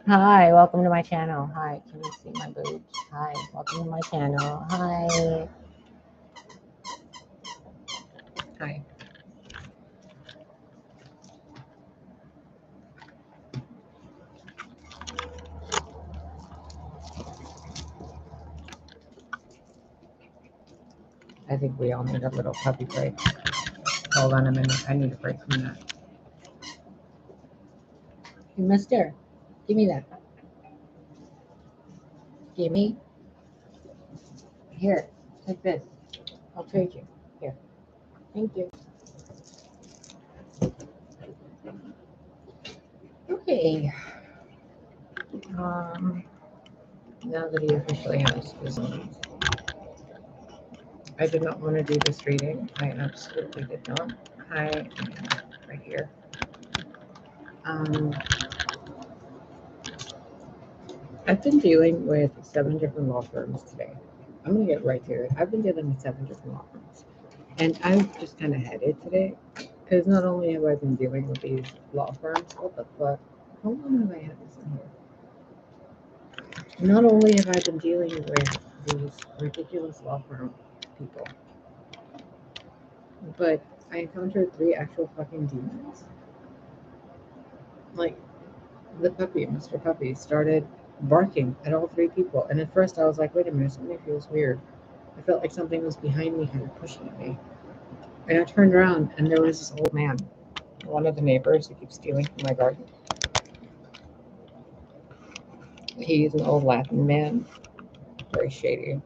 Hi, welcome to my channel. Hi, can you see my boobs? Hi, welcome to my channel. Hi. Hi. I think we all need a little puppy break. Hold on a minute. I need a break from that. Hey, mister, give me that. Give me. Here, take this. I'll trade you. Here. Thank you. Okay. Now that he officially has his own. I did not want to do this reading. I absolutely did not. Hi, right here. I've been dealing with 7 different law firms today. I'm going to get right to it. I've been dealing with 7 different law firms. And I'm just kind of headed today because not only have I been dealing with these law firms, what the fuck? How long have I had this in here? Not only have I been dealing with these ridiculous law firm people, but I encountered 3 actual fucking demons. Like, the puppy, Mr. Puppy, started barking at all 3 people. And at first I was like, wait a minute, something feels weird. I felt like something was behind me, kind of pushing at me. And I turned around, and there was this old man, one of the neighbors who keeps stealing from my garden. He's an old Latin man, very shady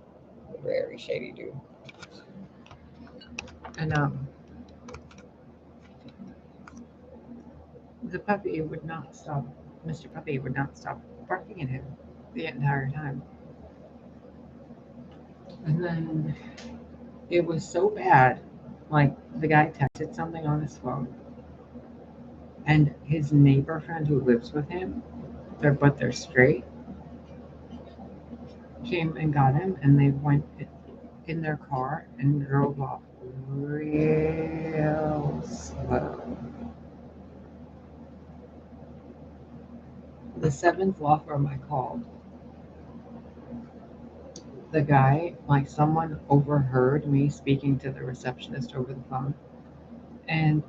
dude. And the puppy would not stop. Mr. Puppy would not stop barking at him the entire time. And then it was so bad, like the guy texted something on his phone, and his neighbor friend who lives with him, they're straight, came and got him, and they went in their car and drove off real slow. The 7th law firm I called, the guy, like someone overheard me speaking to the receptionist over the phone, and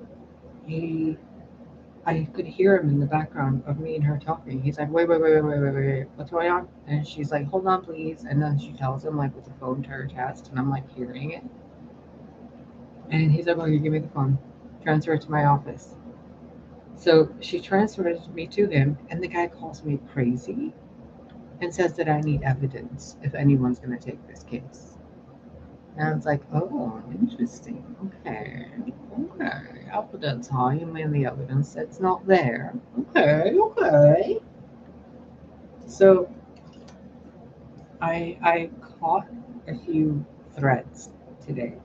I could hear him in the background of me and her talking. He's like, wait, what's going on? And she's like, hold on, please. And then she tells him, like, with the phone to her chest, and I'm like hearing it. And he's like, oh, you give me the phone, transfer it to my office. So she transferred me to him, and the guy calls me crazy and says that I need evidence if anyone's going to take this case. And I was like, oh, interesting. Okay. Evidence, huh? You mean the evidence that's not there? Okay. So I caught a few threads today.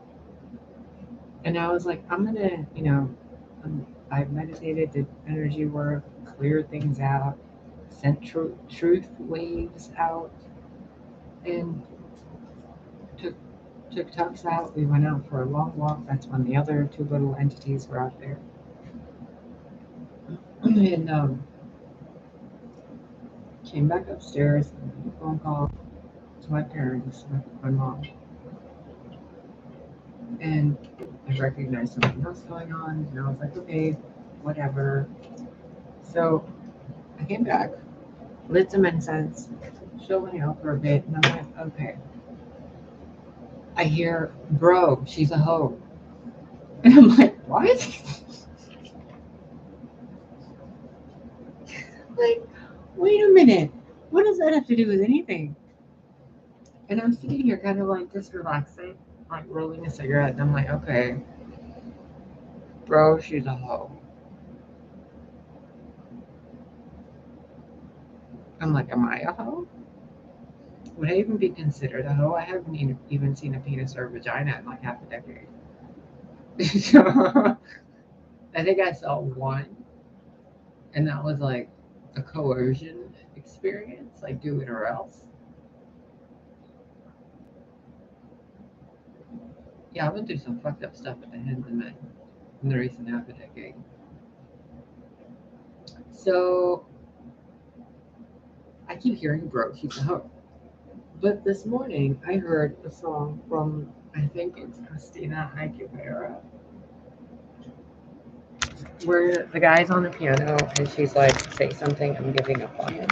And I was like, I'm going to, I meditated, did energy work, cleared things out, sent truth waves out, and took Tux out. We went out for a long walk. That's when the other 2 little entities were out there. And came back upstairs and made a phone call to my parents, my mom. And I recognized something else going on, and I was like, okay, whatever. So I came back, lit some incense, chilled out for a bit, and I'm like, okay. I hear, bro, she's a hoe. And I'm like, what? Like, wait a minute. What does that have to do with anything? And I'm sitting here kind of like just relaxing, like rolling a cigarette, and I'm like, okay, bro, she's a hoe. I'm like, am I a hoe? Would I even be considered a hoe? I haven't even seen a penis or a vagina in like half a decade. So I think I saw one, and that was like a coercion experience, like do it or else. Yeah, I went through some fucked up stuff at the hands of men in the recent half a decade. So keep hearing bro, she's a hoe. But this morning I heard a song from, I think it's Christina Aguilera, where the guy's on the piano and she's like, say something, I'm giving up on you.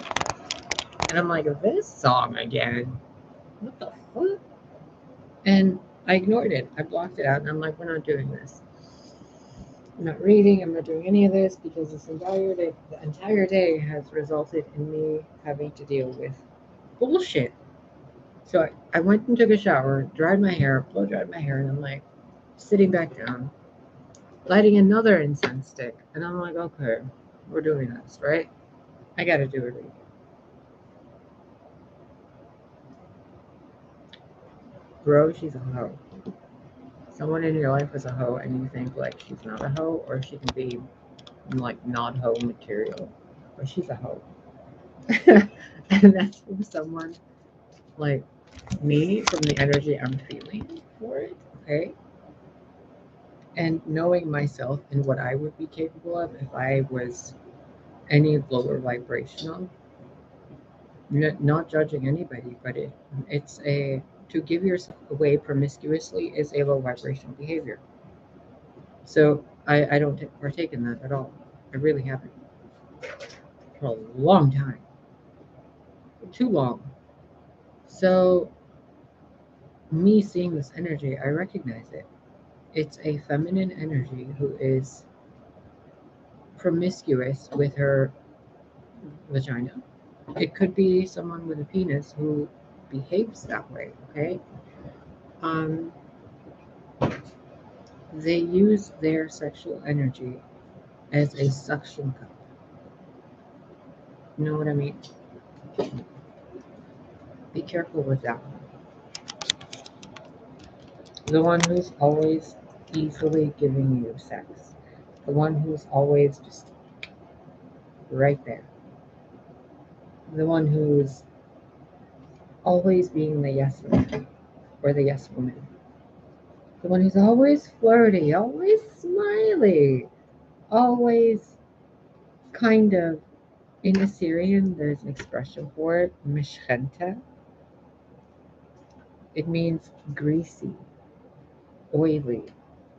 And I'm like, this song again? What the fuck? And I ignored it. I blocked it out and I'm like, we're not doing this. I'm not reading, I'm not doing any of this because the entire day has resulted in me having to deal with bullshit. So I went and took a shower, dried my hair, blow dried my hair, and I'm like sitting back down, lighting another incense stick. And I'm like, okay, we're doing this, right? I gotta do a reading. Bro, she's a hoe. Someone in your life is a hoe and you think like she's not a hoe or she can be like not hoe material, but she's a hoe. And that's from someone like me, from the energy I'm feeling for it, okay? And knowing myself and what I would be capable of if I was any lower vibrational, not judging anybody, but it's a, to give yourself away promiscuously is a low vibrational behavior. So I don't partake in that at all. I really haven't for a long time, too long. So me seeing this energy, I recognize it. It's a feminine energy who is promiscuous with her vagina. It could be someone with a penis who behaves that way, okay? Um, they use their sexual energy as a suction cup. You know what I mean? Be careful with that one. The one who's always easily giving you sex. The one who's always just right there. The one who's always being the yes man or the yes woman. The one who's always flirty, always smiley, always kind of, in Assyrian, there's an expression for it, mishchenta. It means greasy, oily,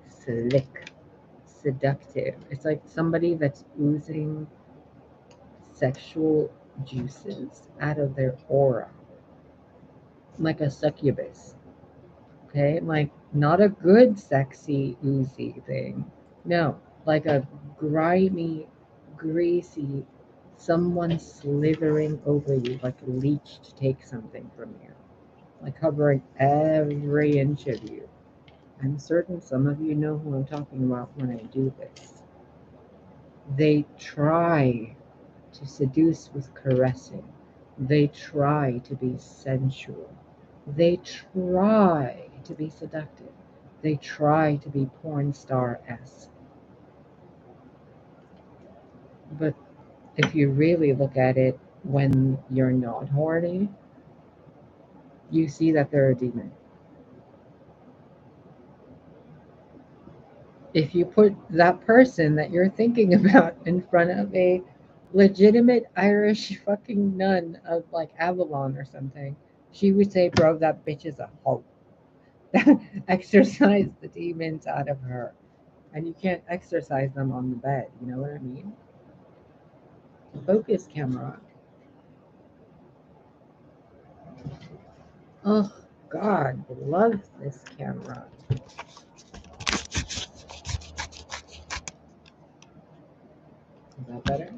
slick, seductive. It's like somebody that's oozing sexual juices out of their aura, like a succubus. Okay, like not a good, sexy, oozy thing. No, like a grimy, greasy, someone slithering over you like a leech to take something from you, like covering every inch of you. I'm certain some of you know who I'm talking about when I do this. They try to seduce with caressing. They try to be sensual. They try to be seductive. They try to be porn star-esque. But if you really look at it when you're not horny, you see that they're a demon. If you put that person that you're thinking about in front of a legitimate Irish fucking nun of like Avalon or something, she would say, bro, that bitch is a hoe. Exorcise the demons out of her. And you can't exercise them on the bed. You know what I mean? Focus, camera. Oh, God, love this camera. Is that better?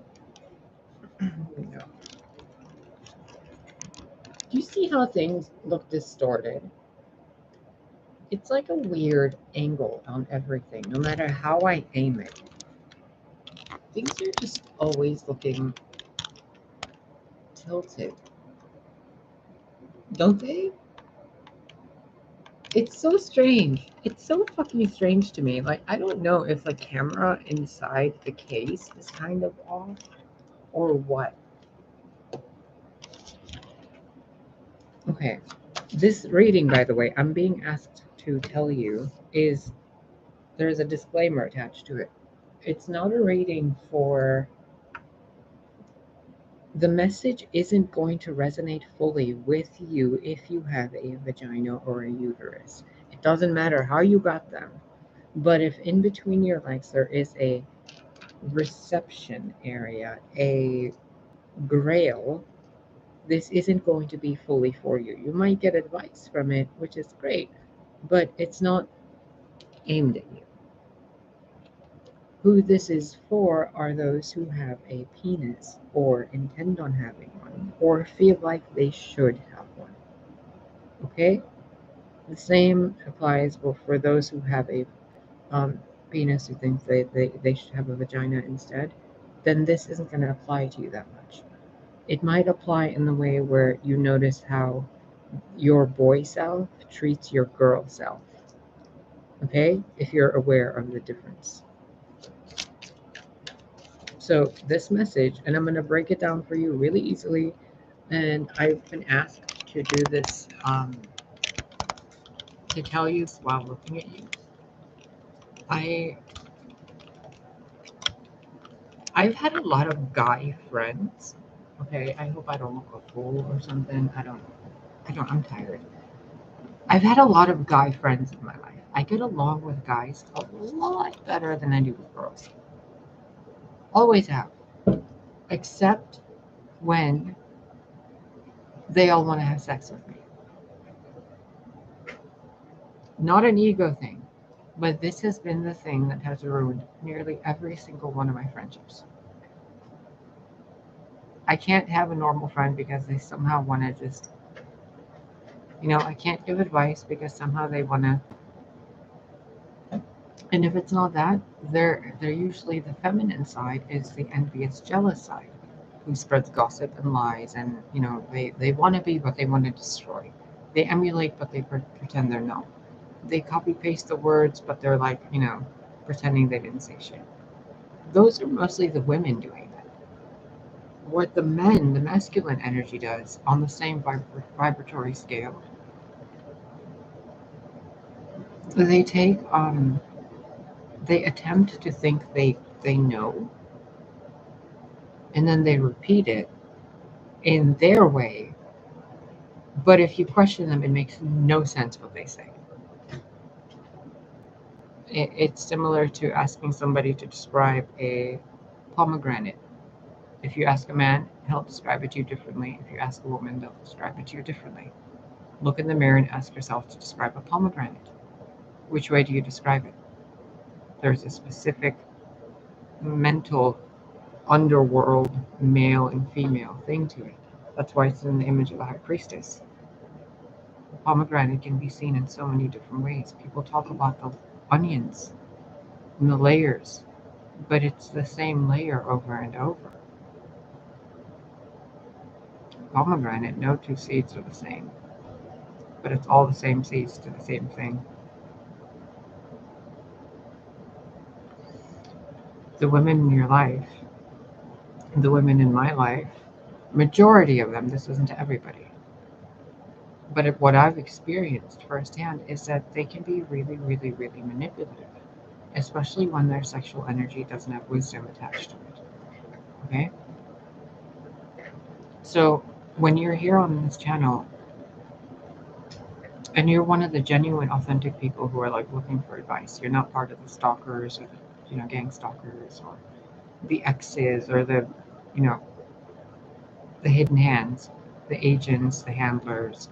No. Do you see how things look distorted? It's like a weird angle on everything, no matter how I aim it. Things are just always looking tilted. Don't they? It's so strange. It's so fucking strange to me. Like, I don't know if the camera inside the case is kind of off or what. Okay. This reading, by the way, I'm being asked to tell you, is there's a disclaimer attached to it. It's not a reading for the message isn't going to resonate fully with you if you have a vagina or a uterus. It doesn't matter how you got them. But if in between your legs there is a reception area, a grail, this isn't going to be fully for you. You might get advice from it, which is great, but it's not aimed at you. Who this is for are those who have a penis or intend on having one or feel like they should have one. Okay? The same applies for those who have a penis who thinks they should have a vagina instead. Then this isn't going to apply to you that much. It might apply in the way where you notice how your boy self treats your girl self. Okay? If you're aware of the difference. So this message, and I'm going to break it down for you really easily, and I've been asked to do this, to tell you while looking at you. I've had a lot of guy friends. Okay, I hope I don't look a fool or something. I'm tired. I've had a lot of guy friends in my life. I get along with guys a lot better than I do with girls. Always have. Except when they all want to have sex with me. Not an ego thing, but this has been the thing that has ruined nearly every single one of my friendships. I can't have a normal friend because they somehow want to just, I can't give advice because somehow they want to. And if it's not that, they're usually the feminine side is the envious, jealous side, who spreads gossip and lies, and they want to be, but they want to destroy. They emulate, but they pretend they're not. They copy paste the words, but they're like, pretending they didn't say shit. Those are mostly the women doing that. What the men, the masculine energy does on the same vibratory scale, they take they attempt to think they know, and then they repeat it in their way, but if you question them, it makes no sense what they say. It's similar to asking somebody to describe a pomegranate. If you ask a man, he'll describe it to you differently. If you ask a woman, they'll describe it to you differently. Look in the mirror and ask yourself to describe a pomegranate. Which way do you describe it? There's a specific mental underworld male and female thing to it. That's why it's in the image of the high priestess. The pomegranate can be seen in so many different ways. People talk about the onions and the layers, but it's the same layer over and over. Pomegranate, no two seeds are the same, but it's all the same seeds to the same thing. The women in your life, the women in my life, majority of them, this isn't to everybody, but what I've experienced firsthand is that they can be really, really, really manipulative, especially when their sexual energy doesn't have wisdom attached to it. Okay? So when you're here on this channel, and you're one of the genuine, authentic people who are like looking for advice, you're not part of the stalkers or the, gang stalkers or the exes or the, the hidden hands, the agents, the handlers,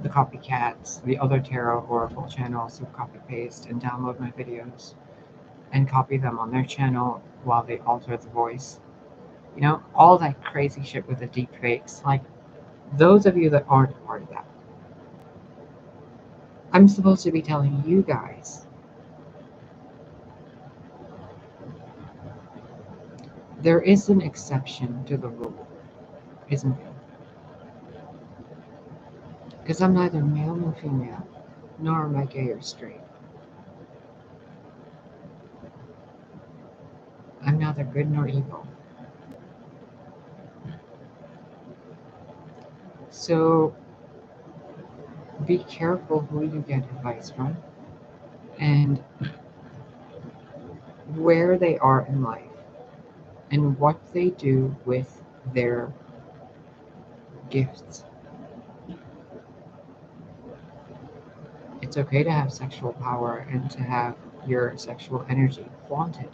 the copycats, the other tarot oracle channels who copy paste and download my videos and copy them on their channel while they alter the voice. All that crazy shit with the deep fakes. Like, those of you that aren't part of that, I'm supposed to be telling you guys there is an exception to the rule, isn't there? Because I'm neither male nor female, nor am I gay or straight. I'm neither good nor evil. So be careful who you get advice from and where they are in life and what they do with their gifts. It's okay to have sexual power and to have your sexual energy. Flaunt it.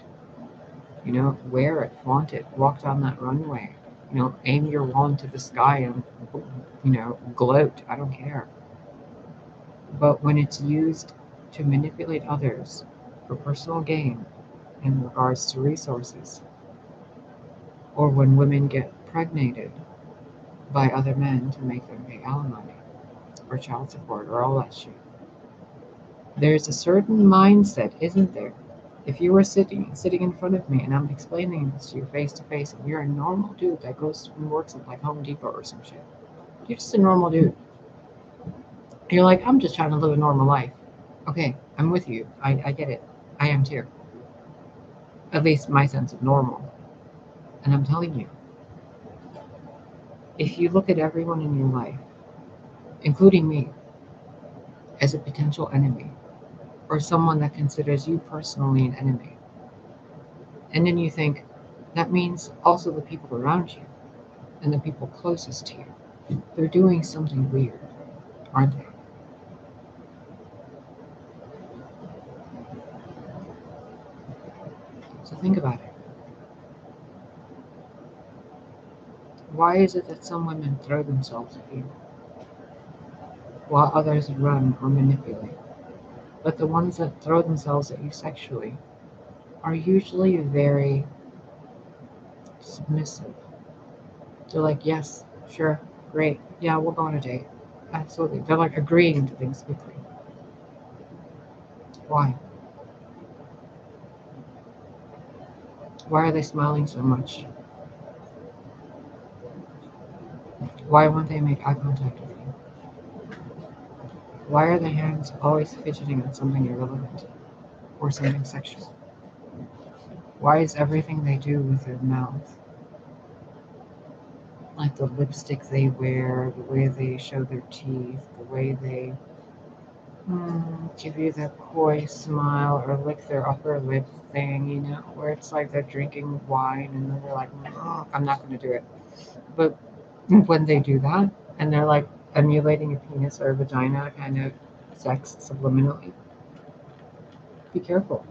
Wear it, flaunt it, walk down that runway. Aim your wand to the sky and, gloat. I don't care. But when it's used to manipulate others for personal gain in regards to resources, or when women get pregnated by other men to make them pay alimony or child support or all that shit, there's a certain mindset, isn't there? If you were sitting in front of me and I'm explaining this to you face to face, and you're a normal dude that goes and works at like Home Depot or some shit, you're just a normal dude. You're like, I'm just trying to live a normal life. Okay, I'm with you. I get it. I am too. At least my sense of normal. And I'm telling you, if you look at everyone in your life, including me, as a potential enemy, or someone that considers you personally an enemy, and then you think, that means also the people around you and the people closest to you, they're doing something weird, aren't they? So think about it. Why is it that some women throw themselves at you while others run or manipulate? But the ones that throw themselves at you sexually are usually very submissive. They're like, yes, sure, great, yeah, we'll go on a date. Absolutely. They're like agreeing to things quickly. Why? Why are they smiling so much? Why won't they make eye contact with you? Why are their hands always fidgeting on something irrelevant or something sexual? Why is everything they do with their mouth, like the lipstick they wear, the way they show their teeth, the way they give you that coy smile or lick their upper lip thing, where it's like they're drinking wine and then they're like, oh, I'm not going to do it. But when they do that and they're like emulating a penis or a vagina kind of sex subliminally, be careful.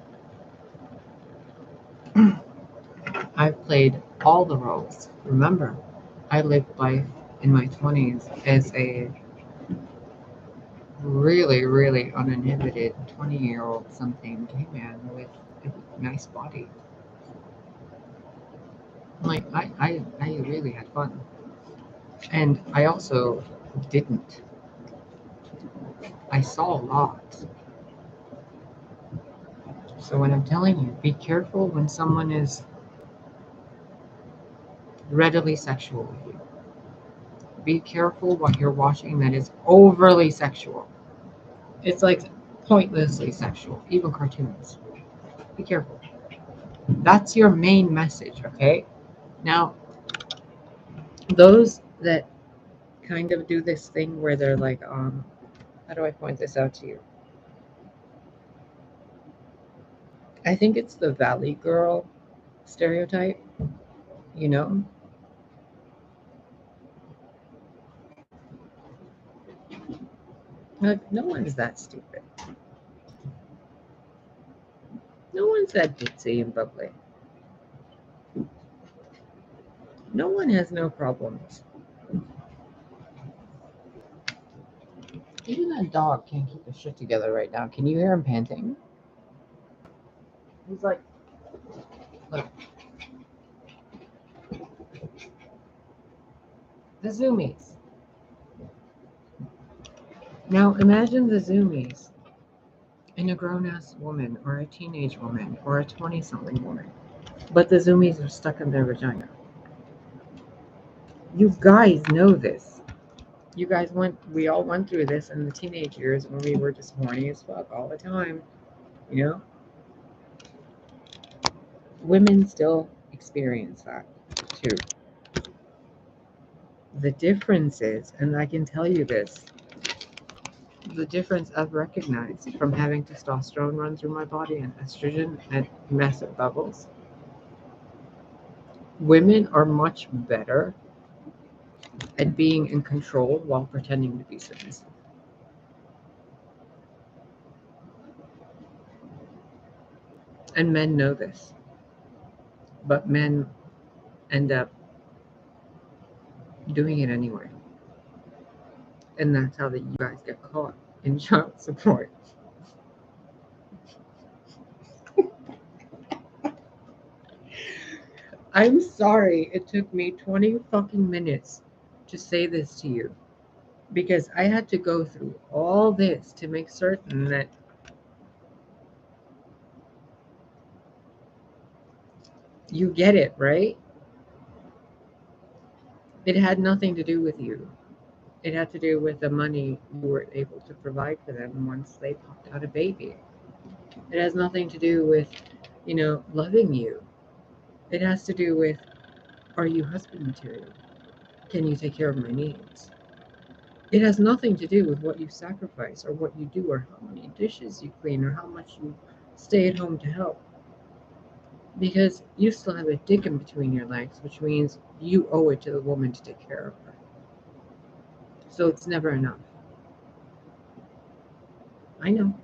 I've played all the roles. Remember, I lived life in my 20s as a really, really uninhibited 20-year-old something gay man with a nice body. Like, I really had fun. And I also didn't. I saw a lot. So when I'm telling you, be careful when someone is readily sexual with you. Be careful what you're watching that is overly sexual. It's like pointlessly sexual, even cartoons. Be careful. That's your main message, okay? Now, those that kind of do this thing where they're like, how do I point this out to you? I think it's the Valley Girl stereotype, you know? Like, no one's that stupid. No one's that ditzy and bubbly. No one has no problems. Even that dog can't keep his shit together right now. Can you hear him panting? He's like, look. The zoomies. Now imagine the zoomies in a grown-ass woman or a teenage woman or a 20-something woman. But the zoomies are stuck in their vagina. You guys know this. We all went through this in the teenage years when we were just horny as fuck all the time, you know? Women still experience that too. The difference is, and I can tell you this, the difference I've recognized from having testosterone run through my body and estrogen at massive levels, women are much better at being in control while pretending to be submissive. And men know this, but men end up doing it anyway. And that's how that you guys get caught in child support. I'm sorry it took me 20 fucking minutes to say this to you, because I had to go through all this to make certain that you get it, right? It had nothing to do with you. It had to do with the money you were able to provide for them once they popped out a baby. It has nothing to do with, loving you. It has to do with, are you husband material? Can you take care of my needs? It has nothing to do with what you sacrifice or what you do or how many dishes you clean or how much you stay at home to help. Because you still have a dick in between your legs, which means you owe it to the woman to take care of her. So it's never enough. I know.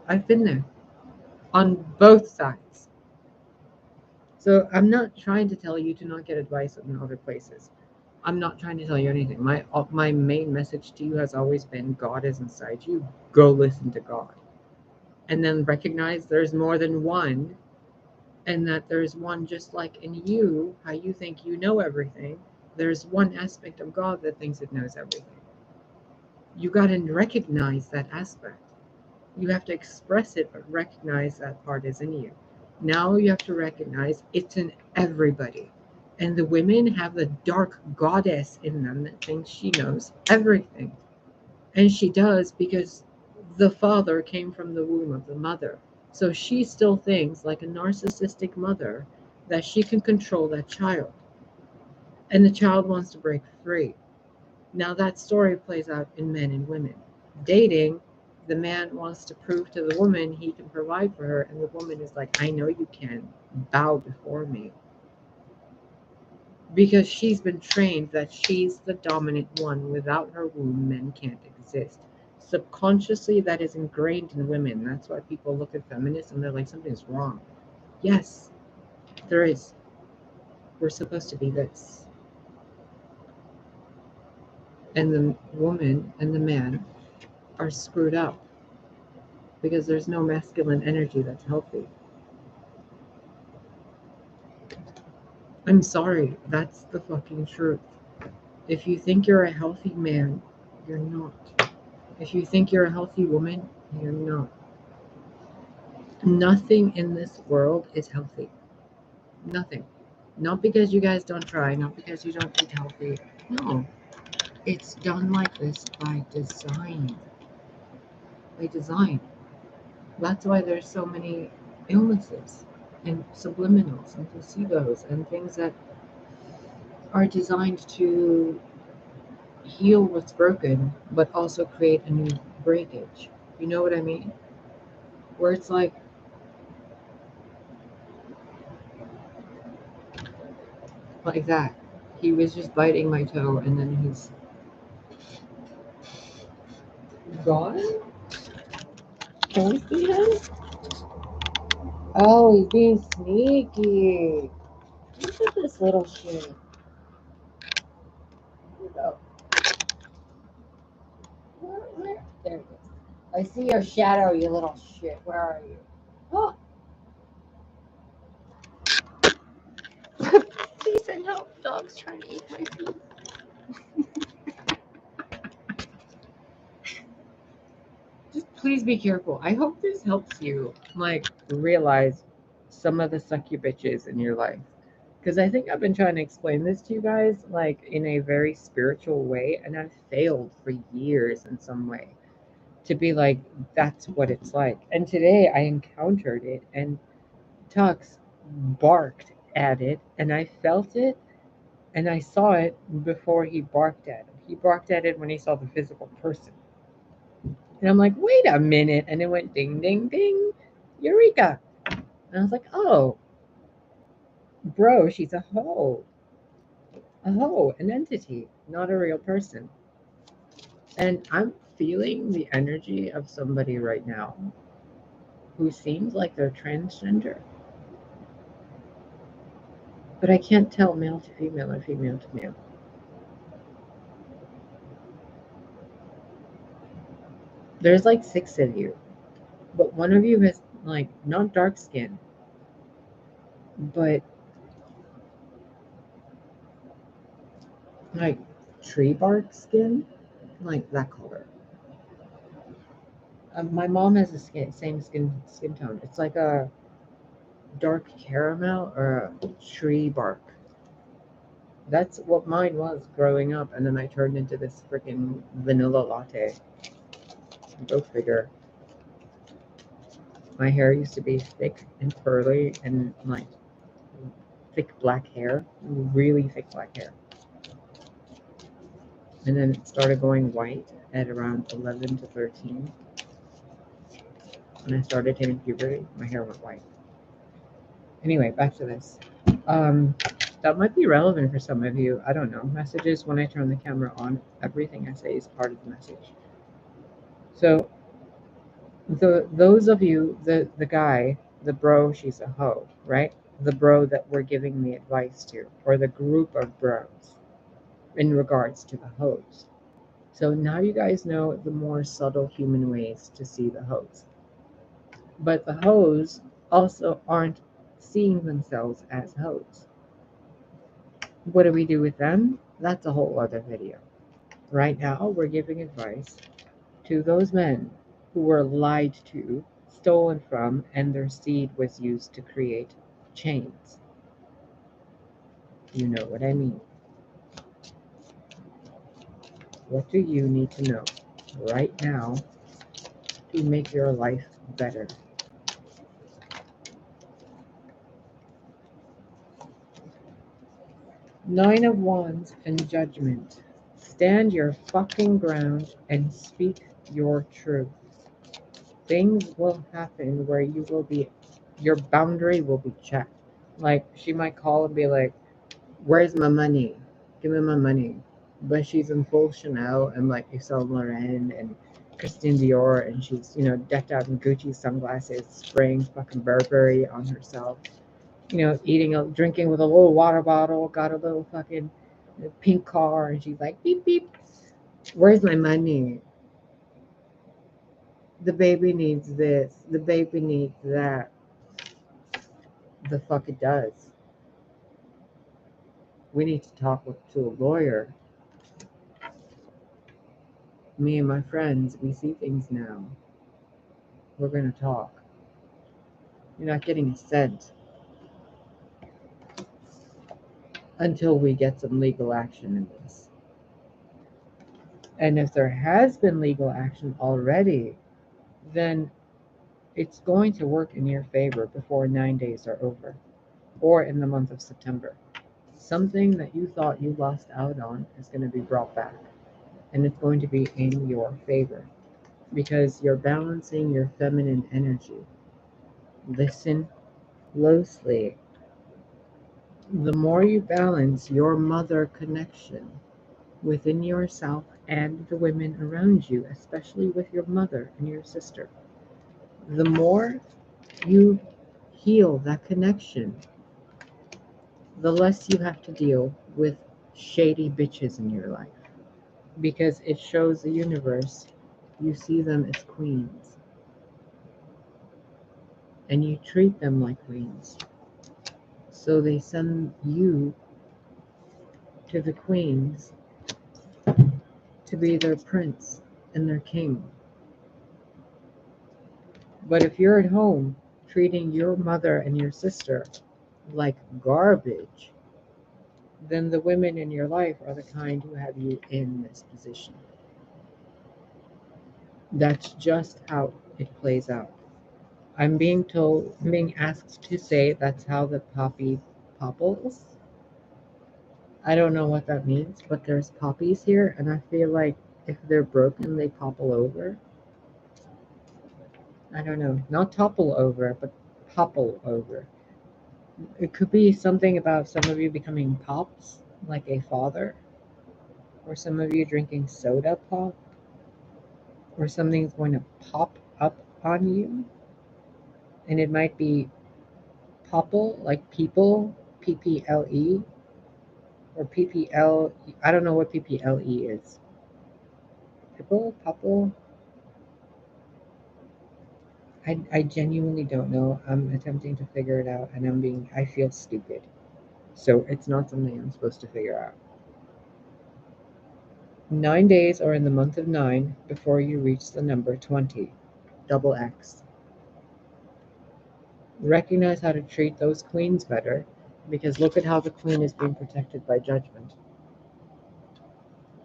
I've been there on both sides. So I'm not trying to tell you to not get advice in other places. I'm not trying to tell you anything. My main message to you has always been God is inside you. Go listen to God. And then recognize there's more than one, and that there's one just like in you, how you think you know everything. There's one aspect of God that thinks it knows everything. You got to recognize that aspect. You have to express it, but recognize that part is in you. Now you have to recognize it's in everybody. And the women have the dark goddess in them that thinks she knows everything. And she does, because the father came from the womb of the mother. So she still thinks, like a narcissistic mother, that she can control that child. And the child wants to break free. Now that story plays out in men and women. Dating, the man wants to prove to the woman he can provide for her, and the woman is like, I know you can. Bow before me. Because she's been trained that she's the dominant one. Without her womb, men can't exist. Subconsciously, that is ingrained in women. That's why people look at feminists and they're like, something's wrong. Yes, there is. We're supposed to be this. And the woman and the man are screwed up because there's no masculine energy that's healthy. I'm sorry, that's the fucking truth. If you think you're a healthy man, you're not. If you think you're a healthy woman, you're not. Nothing in this world is healthy. Nothing. Not because you guys don't try, not because you don't eat healthy. No. It's done like this by design. By design. That's why there's so many illnesses and subliminals and placebos and things that are designed to heal what's broken, but also create a new breakage. You know what I mean? Where it's like that. He was just biting my toe and then he's gone? Can we see him? Oh, he's being sneaky. Look at this little shit. Here we go. Where? There it is. I see your shadow, you little shit. Where are you? Oh. Please send help. Dog's trying to eat my feet. Just please be careful. I hope this helps you, realize some of the sucky bitches in your life. Because I think I've been trying to explain this to you guys, in a very spiritual way, and I've failed for years in some way to be like, that's what it's like. And today I encountered it, and Tux barked at it, and I felt it, and I saw it before he barked at it. He barked at it when he saw the physical person. And I'm like, wait a minute. And it went ding, ding, ding. Eureka. And I was like, oh, bro, she's a hoe. a hoe, an entity, not a real person. And I'm feeling the energy of somebody right now who seems like they're transgender. But I can't tell male to female or female to male. There's like 6 of you, but one of you has like not dark skin, but like tree bark skin, like that color. My mom has the same skin tone. It's like a dark caramel or a tree bark. That's what mine was growing up, and then I turned into this freaking vanilla latte. Go figure. My hair used to be thick and curly and like thick black hair, really thick black hair. And then it started going white at around 11 to 13. When I started hitting puberty, my hair went white. Anyway, back to this. That might be relevant for some of you. I don't know. Messages, when I turn the camera on, everything I say is part of the message. So those of you, the guy, the bro, she's a hoe, right? The bro that we're giving the advice to, or the group of bros in regards to the hoes. So now you guys know the more subtle human ways to see the hoes. But the hoes also aren't seeing themselves as hoes. What do we do with them? That's a whole other video. Right now, we're giving advice to those men who were lied to, stolen from, and their seed was used to create chains. You know what I mean. What do you need to know right now to make your life better? Nine of Wands and Judgment. Stand your fucking ground and speak your truth. Things will happen where you will be, your boundary will be checked. Like, she might call and be like, where's my money? Give me my money. But she's in full Chanel and like Yves Saint Laurent and Christian Dior, and she's, decked out in Gucci sunglasses, spraying fucking Burberry on herself. Drinking with a little water bottle, got a little fucking pink car, and she's like, beep, beep. Where's my money? The baby needs this. The baby needs that. The fuck it does. We need to talk to a lawyer. Me and my friends, we see things now. We're going to talk. You're not getting a cent until we get some legal action in this. And if there has been legal action already, then it's going to work in your favor before 9 days are over, or in the month of September. Something that you thought you lost out on is going to be brought back, and it's going to be in your favor because you're balancing your feminine energy. Listen closely. The more you balance your mother connection within yourself and the women around you, especially with your mother and your sister, the more you heal that connection, the less you have to deal with shady bitches in your life. Because it shows the universe you see them as queens and you treat them like queens. So they send you to the queens to be their prince and their king. But if you're at home treating your mother and your sister like garbage, then the women in your life are the kind who have you in this position. That's just how it plays out. I'm being asked to say that's how the poppy popples. I don't know what that means, but there's poppies here, and I feel like if they're broken, they popple over. I don't know, not topple over, but popple over. It could be something about some of you becoming pops, like a father, or some of you drinking soda pop, or something's going to pop up on you, and it might be popple, like people, PPLE, or PPL. I don't know what PPLE is. Pipple, popple. I genuinely don't know. I'm attempting to figure it out, and I feel stupid. So it's not something I'm supposed to figure out. 9 days are in the month of 9 before you reach the number 20, double X. Recognize how to treat those queens better, because look at how the queen is being protected by judgment.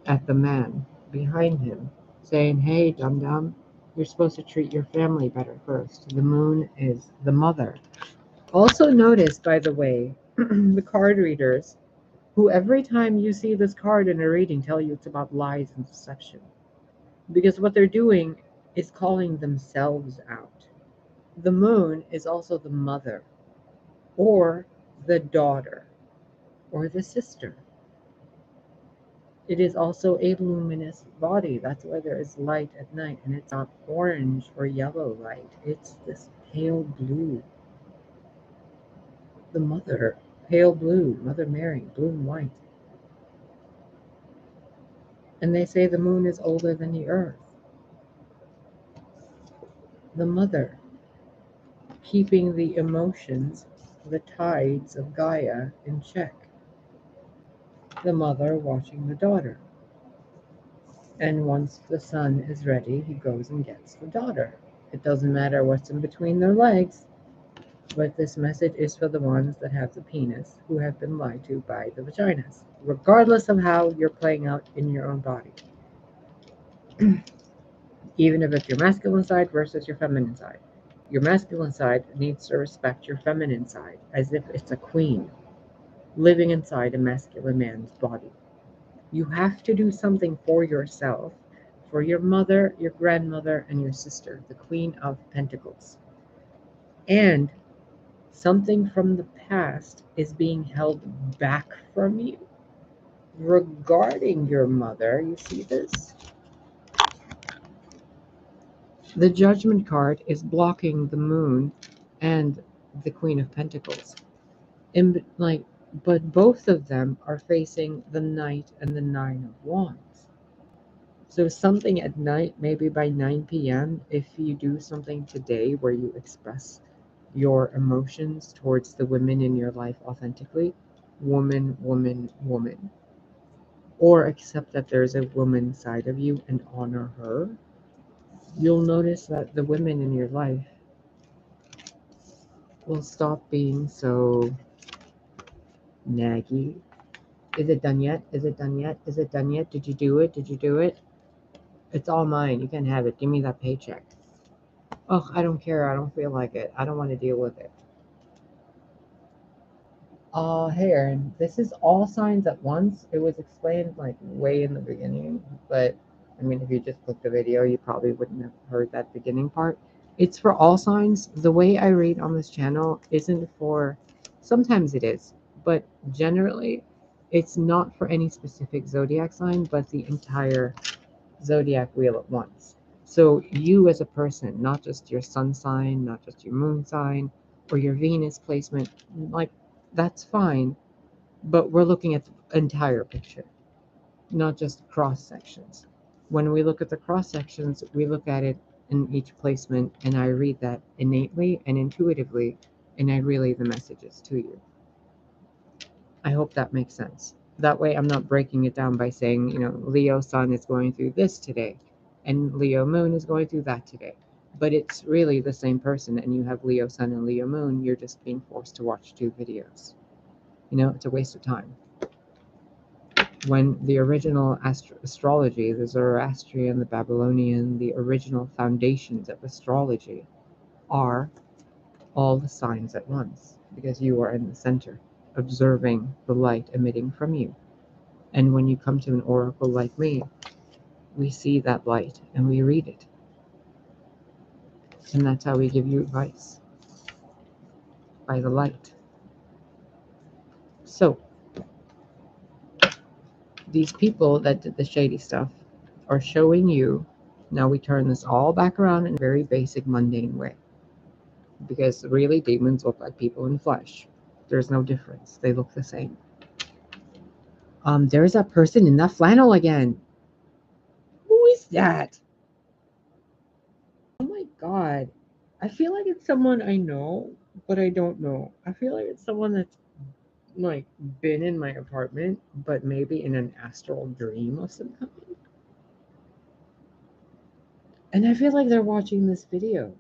At the man behind him, saying, hey, dum-dum, you're supposed to treat your family better first. The moon is the mother. Also notice, by the way, the card readers, who every time you see this card in a reading tell you it's about lies and deception. Because what they're doing is calling themselves out. The moon is also the mother, or the daughter, or the sister. It is also a luminous body. That's why there is light at night, and it's not orange or yellow light. It's this pale blue. The mother, pale blue, Mother Mary, blue and white. And they say the moon is older than the earth. The mother, keeping the emotions, the tides of Gaia in check. The mother watching the daughter. And once the son is ready, he goes and gets the daughter. It doesn't matter what's in between their legs, but this message is for the ones that have the penis, who have been lied to by the vaginas, regardless of how you're playing out in your own body. Even if it's your masculine side versus your feminine side. Your masculine side needs to respect your feminine side as if it's a queen living inside a masculine man's body. You have to do something for yourself, for your mother, your grandmother, and your sister, the Queen of Pentacles. And something from the past is being held back from you regarding your mother. You see this? The Judgment card is blocking the moon and the Queen of Pentacles. But both of them are facing the Knight and the Nine of Wands. So something at night, maybe by 9 p.m., if you do something today where you express your emotions towards the women in your life authentically, woman, woman, woman, or accept that there's a woman side of you and honor her, you'll notice that the women in your life will stop being so naggy. Is it done yet? Is it done yet? Is it done yet? Did you do it? Did you do it? It's all mine. You can have it. Give me that paycheck. Oh, I don't care. I don't feel like it. I don't want to deal with it. Hey, Aaron, this is all signs at once. It was explained like way in the beginning, but I mean, if you just clicked the video, you probably wouldn't have heard that beginning part. It's for all signs. The way I read on this channel isn't for, sometimes it is, but generally it's not for any specific zodiac sign, but the entire zodiac wheel at once. So you as a person, not just your sun sign, not just your moon sign, or your Venus placement, like that's fine, but we're looking at the entire picture, not just cross sections. When we look at the cross sections, we look at it in each placement, and I read that innately and intuitively, and I relay the messages to you. I hope that makes sense. That way I'm not breaking it down by saying, Leo sun is going through this today, and Leo moon is going through that today. But it's really the same person, and you have Leo sun and Leo moon, you're just being forced to watch 2 videos. It's a waste of time. When the original astrology, the Zoroastrian, the Babylonian, the original foundations of astrology are all the signs at once, because you are in the center, observing the light emitting from you. And when you come to an oracle like me, we see that light and we read it. And that's how we give you advice, by the light. So, These people that did the shady stuff are showing you. Now we turn this all back around in a very basic, mundane way. Because really, demons look like people in flesh. There's no difference. They look the same. There's a person in that flannel again. Who is that? Oh my god. I feel like it's someone I know, but I don't know. I feel like it's someone that's like been in my apartment, but maybe in an astral dream of some kind. And I feel like they're watching this video.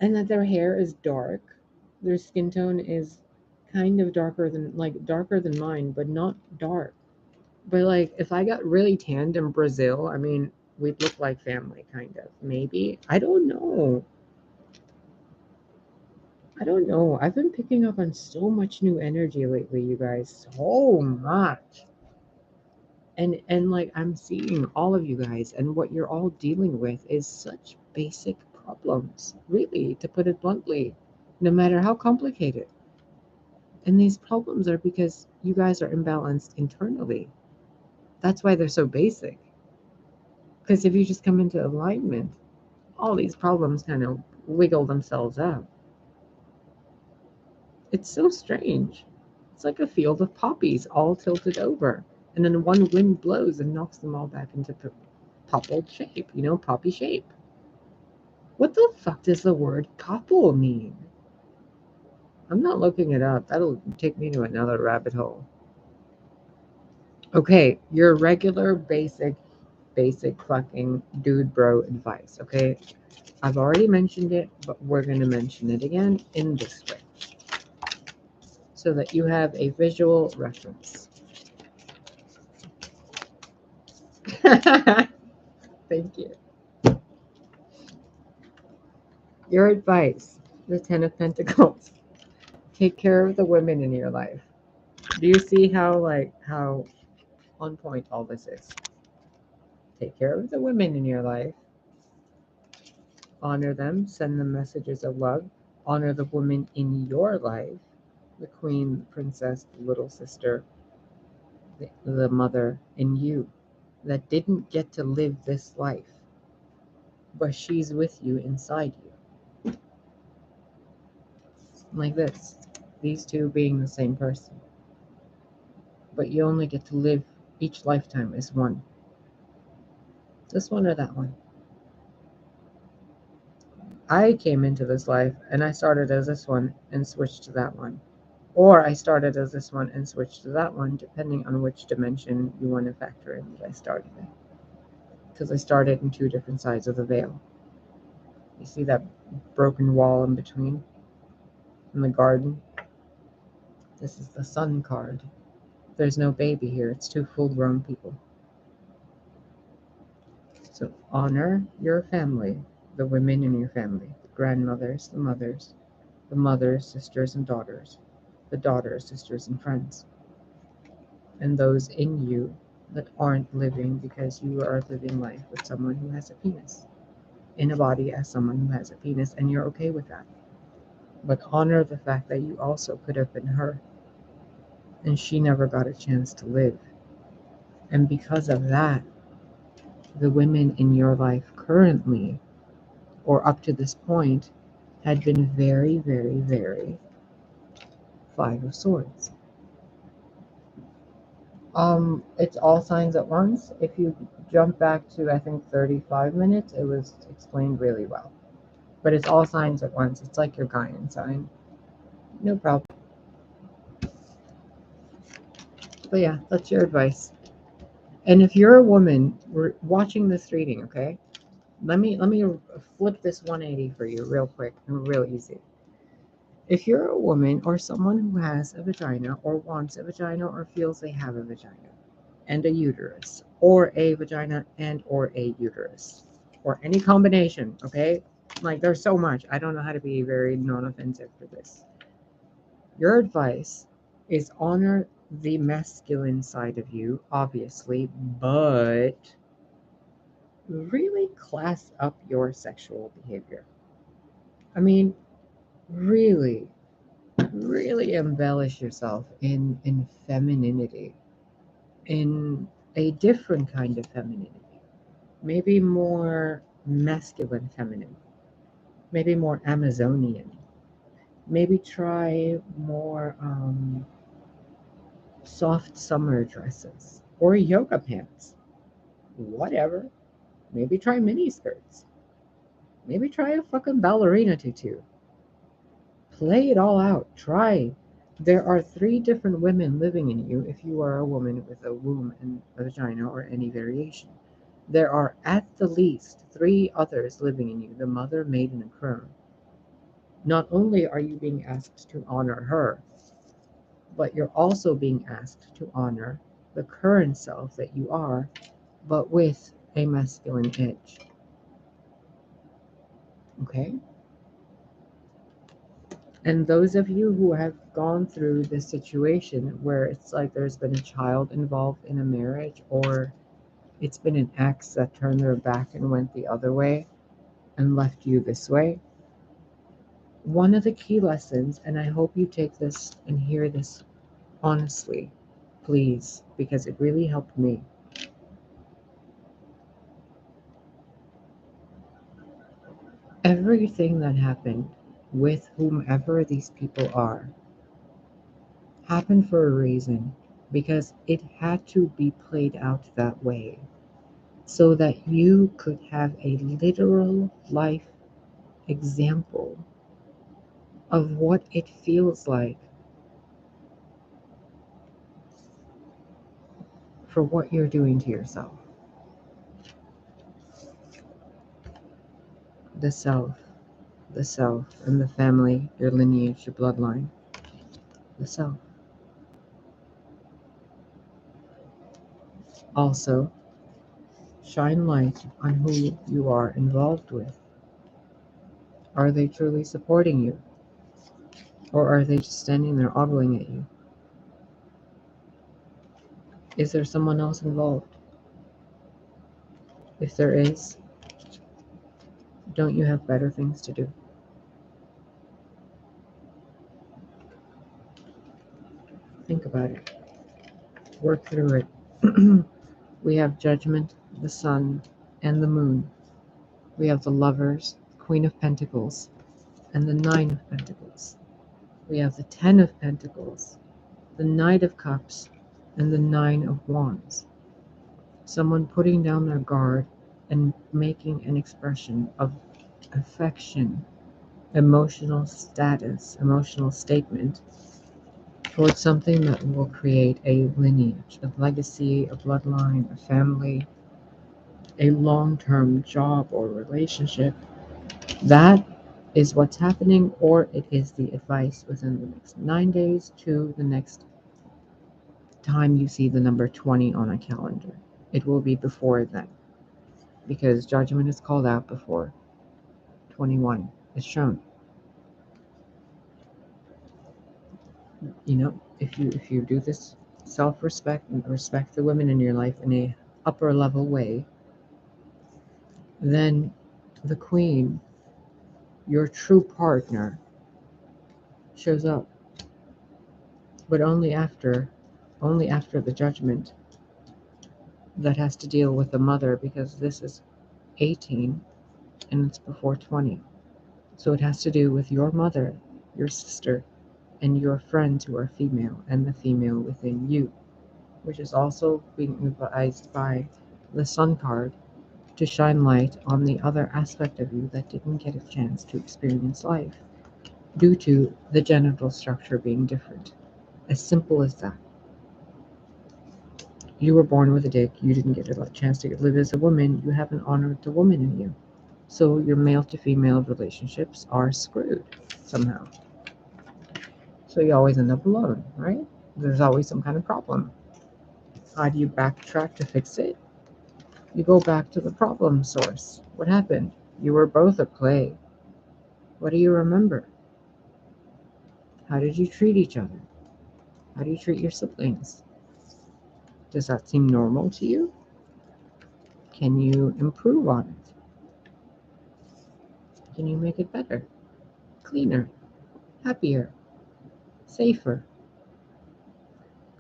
And that their hair is dark. Their skin tone is kind of darker than mine, but not dark. But like if I got really tanned in Brazil, I mean, we'd look like family kind of. Maybe. I don't know. I don't know. I've been picking up on so much new energy lately, you guys. So much. And like I'm seeing all of you guys, and what you're all dealing with is such basic problems, really, to put it bluntly, no matter how complicated. And these problems are because you guys are imbalanced internally. That's why they're so basic. Because if you just come into alignment, all these problems kind of wiggle themselves out. It's so strange. It's like a field of poppies all tilted over. And then one wind blows and knocks them all back into poppled shape, poppy shape. What the fuck does the word popple mean? I'm not looking it up. That'll take me to another rabbit hole. Okay, your regular basic fucking dude bro advice, okay? I've already mentioned it, but we're going to mention it again in this way so that you have a visual reference. Thank you. Your advice, the Ten of Pentacles. Take care of the women in your life. Do you see how on point all this is? Take care of the women in your life. Honor them, send them messages of love. Honor the woman in your life, the queen, the princess, the little sister, the mother in you that didn't get to live this life, but she's with you inside you. Like this, these two being the same person. But you only get to live each lifetime as one. This one or that one. I came into this life and I started as this one and switched to that one. Or I started as this one and switched to that one, depending on which dimension you want to factor in that I started in. Because I started in two different sides of the veil. You see that broken wall in between? In the garden? This is the sun card. There's no baby here. It's two full-grown people. So honor your family, the women in your family, the grandmothers, the mothers, sisters, and daughters, the daughters, sisters, and friends, and those in you that aren't living because you are living life with someone who has a penis, in a body as someone who has a penis, and you're okay with that. But honor the fact that you also could have been her, and she never got a chance to live. And because of that, the women in your life currently, or up to this point, had been very, very, very Five of Swords. It's all signs at once. If you jump back to, I think, 35 minutes, it was explained really well. But it's all signs at once. It's like your Gaian sign. No problem. But yeah, that's your advice. And if you're a woman watching this reading, okay, let me flip this 180 for you real quick and real easy. If you're a woman or someone who has a vagina or wants a vagina or feels they have a vagina and a uterus, or a vagina and or a uterus, or any combination, okay? Like there's so much. I don't know how to be very non-offensive for this. Your advice is honor the masculine side of you, obviously, but really class up your sexual behavior. I mean, really embellish yourself in femininity. in a different kind of femininity, maybe more masculine feminine, maybe more Amazonian, maybe try more soft summer dresses or yoga pants, whatever. Maybe try mini skirts. Maybe try a fucking ballerina tutu. Play it all out. Try. There are 3 different women living in you if you are a woman with a womb and a vagina or any variation. There are at the least 3 others living in you, the mother, maiden, and crone. Not only are you being asked to honor her, but you're also being asked to honor the current self that you are, but with a masculine edge. Okay? And those of you who have gone through this situation where it's like there's been a child involved in a marriage, or it's been an ex that turned their back and went the other way and left you this way, one of the key lessons, and I hope you take this and hear this honestly, please, because it really helped me. Everything that happened with whomever these people are happened for a reason, because it had to be played out that way so that you could have a literal life example of what it feels like for what you're doing to yourself. The self, the self, and the family, your lineage, your bloodline, the self. Also, shine light on who you are involved with. Are they truly supporting you? Or are they just standing there ogling at you? Is there someone else involved? If there is, don't you have better things to do? Think about it. Work through it. We have Judgment, the Sun, and the Moon. We have the Lovers, Queen of Pentacles, and the Nine of Pentacles. We have the Ten of Pentacles, the Knight of Cups, and the Nine of Wands. Someone putting down their guard and making an expression of affection, emotional status, emotional statement towards something that will create a lineage, a legacy, a bloodline, a family, a long-term job or relationship. That is what's happening, or it is the advice within the next 9 days to the next time you see the number 20 on a calendar. It will be before then, because judgment is called out before 21 is shown. You know, if you do this self-respect and respect the women in your life in a upper level way, then the queen, your true partner, shows up, but only after the judgment that has to deal with the mother, because this is 18 and it's before 20. So it has to do with your mother, your sister, and your friends who are female, and the female within you, which is also being advised by the Sun card to shine light on the other aspect of you that didn't get a chance to experience life due to the genital structure being different. As simple as that. You were born with a dick, you didn't get a chance to live as a woman, you haven't honored the woman in you. So your male to female relationships are screwed somehow. So you always end up alone, right? There's always some kind of problem. How do you backtrack to fix it? You go back to the problem source. What happened? You were both at play. What do you remember? How did you treat each other? How do you treat your siblings? Does that seem normal to you? Can you improve on it? Can you make it better, cleaner, happier, safer,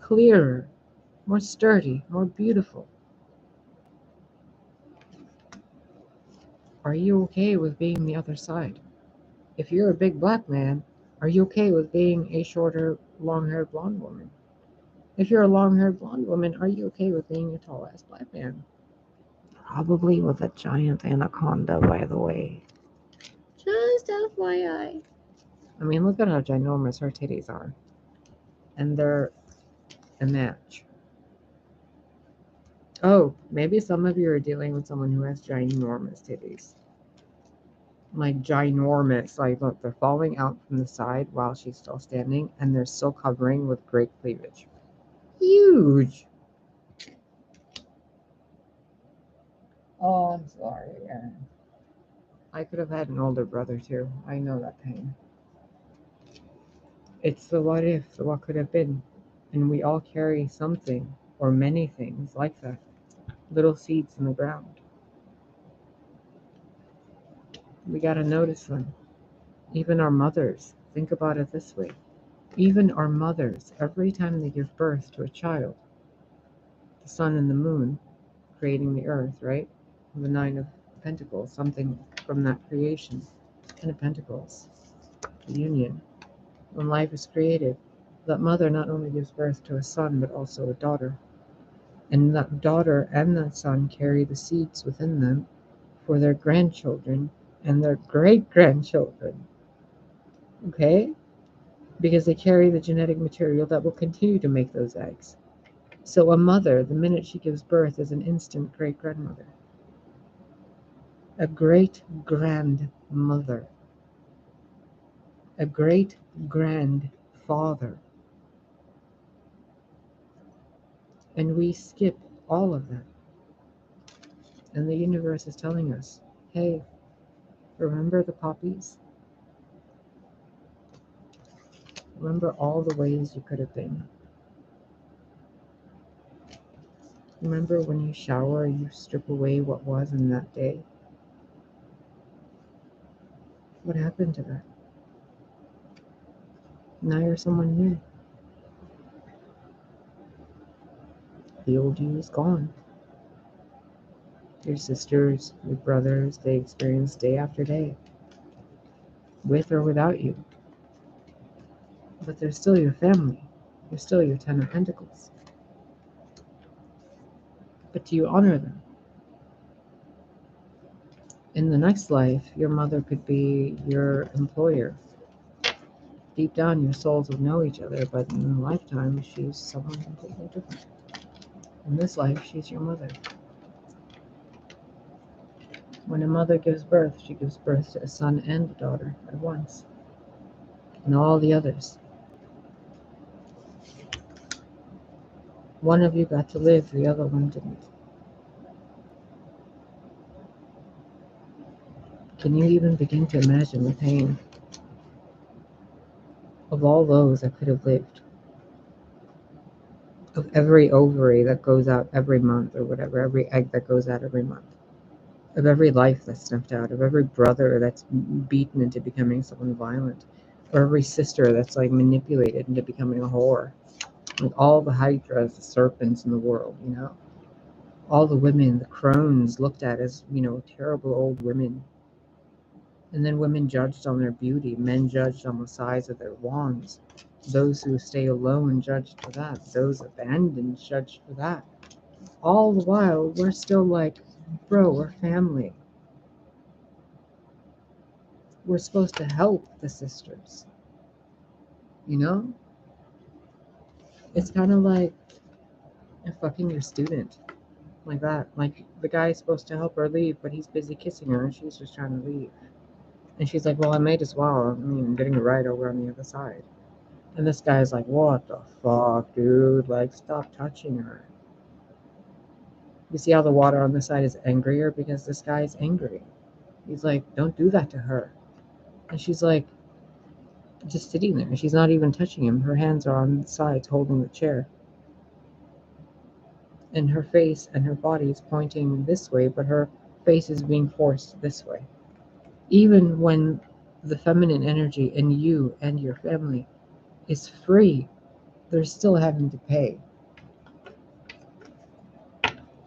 clearer, more sturdy, more beautiful. Are you okay with being the other side? If you're a big black man, are you okay with being a shorter, long-haired blonde woman? If you're a long-haired blonde woman, are you okay with being a tall-ass black man? Probably with a giant anaconda, by the way. Just FYI. I mean, look at how ginormous her titties are. And they're a match. Oh, maybe some of you are dealing with someone who has ginormous titties. Like ginormous. Like, look, they're falling out from the side while she's still standing, and they're still covering with great cleavage. Huge. Oh, I'm sorry. Yeah. I could have had an older brother too. I know that pain. It's the what if, the what could have been. And we all carry something or many things like that. Little seeds in the ground. We got to notice them. Even our mothers, think about it this way. Even our mothers, every time they give birth to a child, the sun and the moon creating the earth, right? The Nine of Pentacles, something from that creation. Ten of Pentacles, the union. When life is created, that mother not only gives birth to a son, but also a daughter. And that daughter and that son carry the seeds within them for their grandchildren and their great-grandchildren. Okay? Because they carry the genetic material that will continue to make those eggs. So a mother, the minute she gives birth, is an instant great-grandmother. A great-grandmother. A great-grandfather. And we skip all of that. And the universe is telling us, hey, remember the poppies? Remember all the ways you could have been. Remember when you shower, you strip away what was in that day? What happened to that? Now you're someone new. The old you is gone. Your sisters, your brothers, they experience day after day, with or without you. But they're still your family. They're still your Ten of Pentacles. But do you honor them? In the next life, your mother could be your employer. Deep down, your souls will know each other, but in a lifetime, she's someone completely different. In this life, she's your mother. When a mother gives birth, she gives birth to a son and a daughter at once, and all the others. One of you got to live, the other one didn't. Can you even begin to imagine the pain of all those that could have lived? Of every ovary that goes out every month or whatever, every egg that goes out every month. Of every life that's snuffed out, of every brother that's beaten into becoming someone violent, or every sister that's like manipulated into becoming a whore. Like all the hydras, the serpents in the world, you know? All the women, the crones looked at as, you know, terrible old women. And then women judged on their beauty, men judged on the size of their wands. Those who stay alone judged for that. Those abandoned judged for that. All the while, we're still like, bro, we're family. We're supposed to help the sisters. You know? It's kind of like fucking your student. Like that. Like the guy's supposed to help her leave, but he's busy kissing her and she's just trying to leave. And she's like, well, I might as well. I mean, I'm getting a ride over on the other side. And this guy's like, what the fuck, dude? Like, stop touching her. You see how the water on the side is angrier? Because this guy's angry. He's like, don't do that to her. And she's like, just sitting there. She's not even touching him. Her hands are on the sides holding the chair. And her face and her body is pointing this way, but her face is being forced this way. Even when the feminine energy in you and your family is free, they're still having to pay.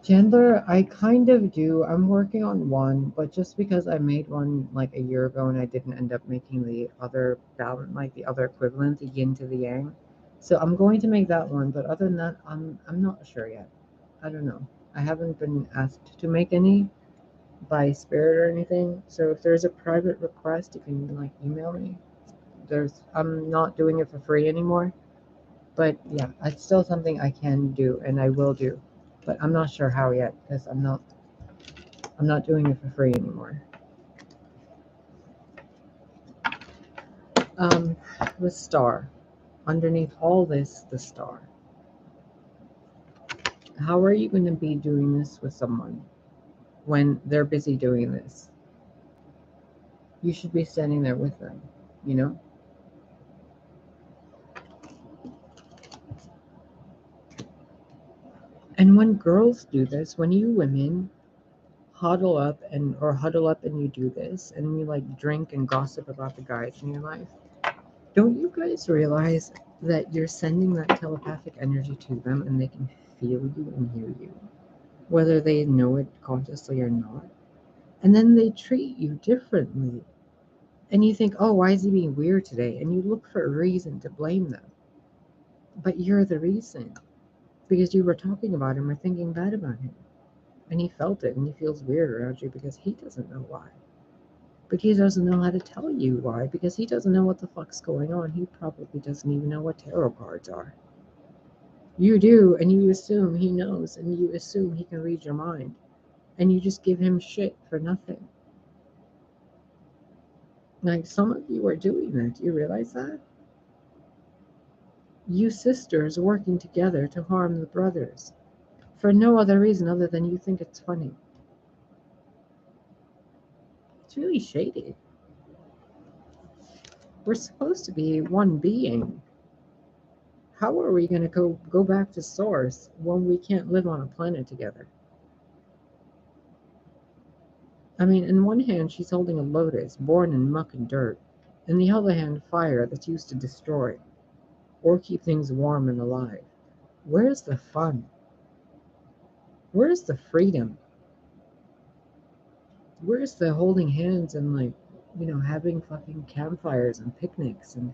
Chandler, I kind of do. I'm working on one, but just because I made one like a year ago and I didn't end up making the other balance, like the other equivalent, the yin to the yang. So I'm going to make that one, but other than that, I'm not sure yet. I don't know. I haven't been asked to make any by Spirit or anything. So if there's a private request, you can like email me. I'm not doing it for free anymore. But yeah, it's still something I can do and I will do. But I'm not sure how yet because I'm not doing it for free anymore. Um, the star. Underneath all this, the star. How are you going to be doing this with someone when they're busy doing this? You should be standing there with them, you know? And when girls do this, when you women huddle up and you do this and you like drink and gossip about the guys in your life, don't you guys realize that you're sending that telepathic energy to them and they can feel you and hear you, whether they know it consciously or not? And then they treat you differently. And you think, oh, why is he being weird today? And you look for a reason to blame them. But you're the reason. Because you were talking about him or thinking bad about him. And he felt it and he feels weird around you because he doesn't know why. But he doesn't know how to tell you why because he doesn't know what the fuck's going on. He probably doesn't even know what tarot cards are. You do, and you assume he knows, and you assume he can read your mind. And you just give him shit for nothing. Like, some of you are doing that. Do you realize that? You sisters working together to harm the brothers. For no other reason other than you think it's funny. It's really shady. We're supposed to be one being. How are we going to go back to source when we can't live on a planet together? I mean, in one hand, she's holding a lotus born in muck and dirt. In the other hand, fire that's used to destroy or keep things warm and alive. Where's the fun? Where's the freedom? Where's the holding hands and, like, having fucking campfires and picnics and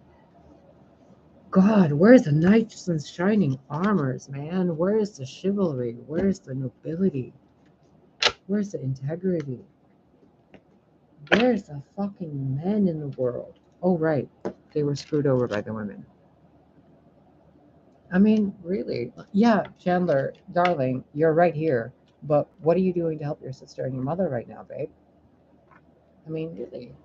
God, where's the knights in shining armors, man? Where's the chivalry? Where's the nobility? Where's the integrity? Where's the fucking men in the world? Oh, right. They were screwed over by the women. I mean, really. Yeah, Chandler, darling, you're right here. But what are you doing to help your sister and your mother right now, babe? I mean, really.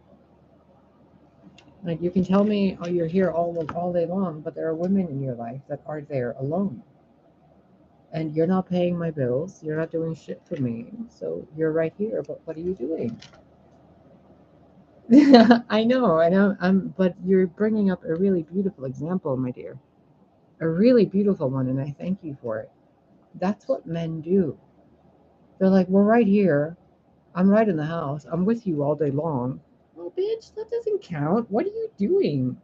Like, you can tell me, oh, you're here all day long, but there are women in your life that are there alone. And you're not paying my bills. You're not doing shit for me. So you're right here, but what are you doing? I know. But you're bringing up a really beautiful example, my dear. A really beautiful one, and I thank you for it. That's what men do. They're like, we're right here. I'm right in the house. I'm with you all day long. Well, bitch, that doesn't count. What are you doing?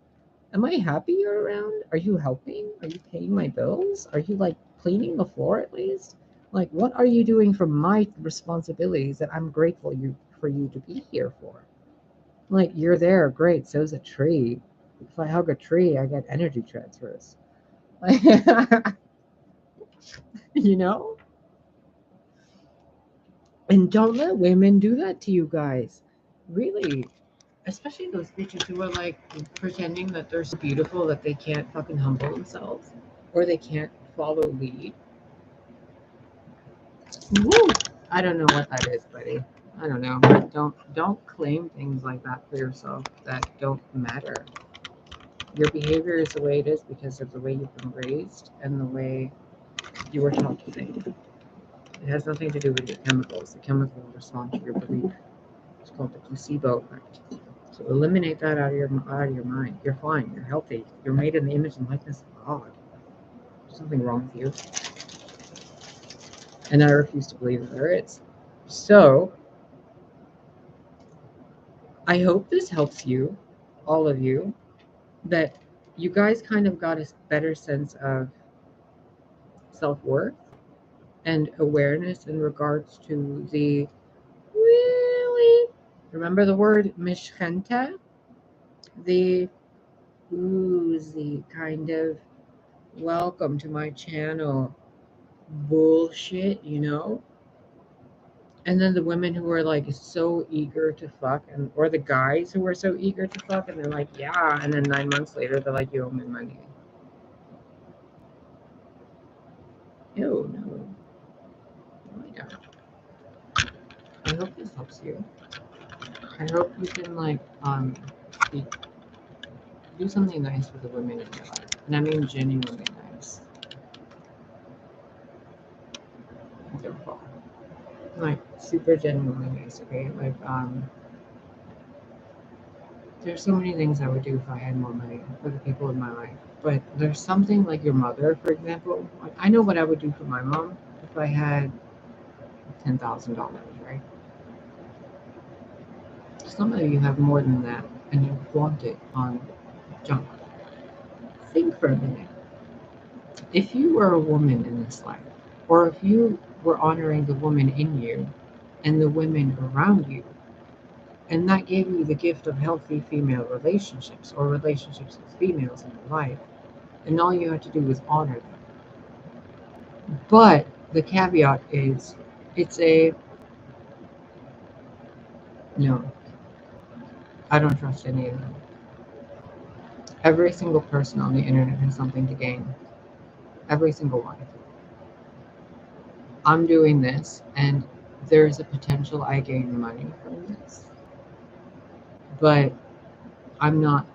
Am I happy you're around? Are you helping? Are you paying my bills? Are you like cleaning the floor at least? Like, what are you doing for my responsibilities that I'm grateful for you to be here for? Like, you're there, great. So's a tree. If I hug a tree, I get energy transfers. Like, you know? And don't let women do that to you guys. Really. Especially those bitches who are like pretending that they're so beautiful that they can't fucking humble themselves or they can't follow lead. Woo! I don't know what that is, buddy. I don't know. Don't claim things like that for yourself that don't matter. Your behavior is the way it is because of the way you've been raised and the way you were taught to think. It has nothing to do with your chemicals. The chemicals respond to your belief. It's called the placebo effect. So eliminate that out of your mind. You're fine. You're healthy. You're made in the image and likeness of God. There's nothing wrong with you. And I refuse to believe that there is. So I hope this helps you, all of you, that you guys kind of got a better sense of self-worth and awareness in regards to the really, remember the word mishkenta? The oozy kind of welcome to my channel bullshit, you know? And then the women who are like so eager to fuck, and or the guys who are so eager to fuck, and they're like, yeah, and then 9 months later they're like, you owe me money. Ew, no. Oh, yeah. I hope this helps you. I hope you can like do something nice for the women in your life, and I mean genuinely nice. Like super genuinely nice. Okay, like there's so many things I would do if I had more money for the people in my life. But there's something like your mother, for example. Like I know what I would do for my mom if I had $10,000, right? Some of you have more than that, and you flaunt it on junk. Think for a minute. If you were a woman in this life, or if you were honoring the woman in you and the women around you, and that gave you the gift of healthy female relationships or relationships with females in your life, and all you had to do was honor them. But the caveat is it's a no, I don't trust any of them. Every single person on the internet has something to gain. Every single one. I'm doing this, and there's a potential I gain money from this. But I'm not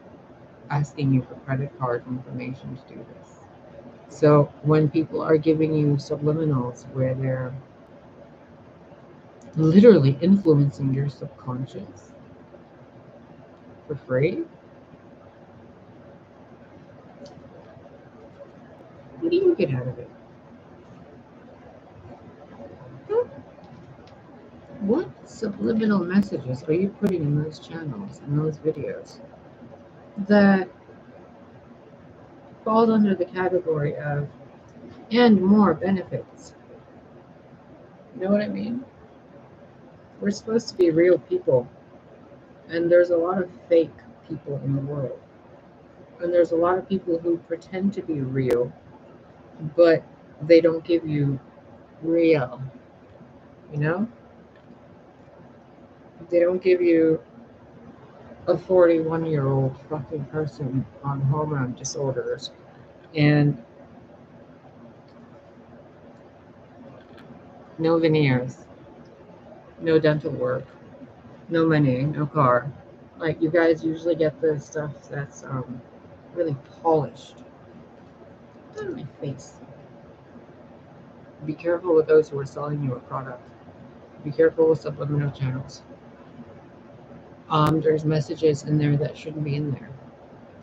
asking you for credit card information to do this. So when people are giving you subliminals where they're literally influencing your subconscious for free, what do you get out of it? What subliminal messages are you putting in those channels, in those videos, that falls under the category of and more benefits? You know what I mean? We're supposed to be real people, and there's a lot of fake people in the world. And there's a lot of people who pretend to be real, but they don't give you real, you know? They don't give you a 41-year-old fucking person on hormone disorders and no veneers, no dental work, no money, no car. Like, you guys usually get the stuff that's really polished. Get out of my face. Be careful with those who are selling you a product. Be careful with subliminal channels. There's messages in there that shouldn't be in there.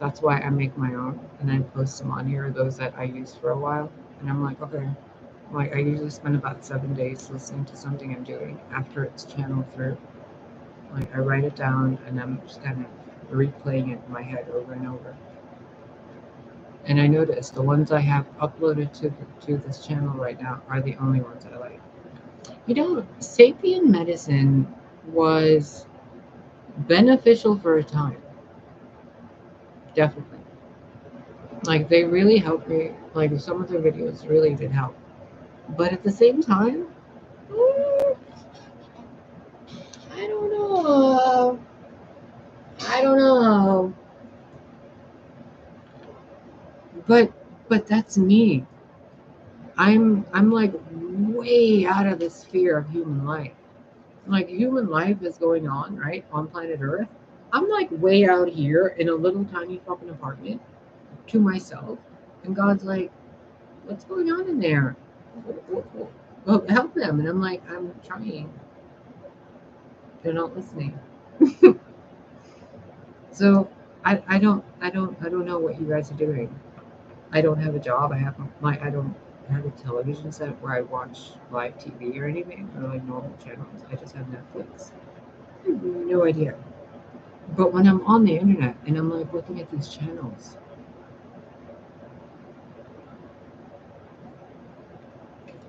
That's why I make my own and I post them on here, those that I used for a while. And I'm like, okay. Like, I usually spend about 7 days listening to something I'm doing after it's channeled through. Like, I write it down and I'm just kind of replaying it in my head over and over. And I noticed the ones I have uploaded to this channel right now are the only ones I like. You know, sapien medicine was beneficial for a time. Definitely. Like, they really helped me. Like, some of their videos really did help. But at the same time, I don't know. I don't know. But that's me. I'm like way out of the sphere of human life. Like, human life is going on, right, on planet Earth. I'm like way out here in a little tiny fucking apartment to myself. And God's like, what's going on in there? Well, help them. And I'm like, I'm trying. They're not listening. So I don't know what you guys are doing. I don't have a job. I don't have a television set where I watch live TV or anything, or like normal channels. I just have Netflix. I have no idea. But when I'm on the internet and I'm like looking at these channels,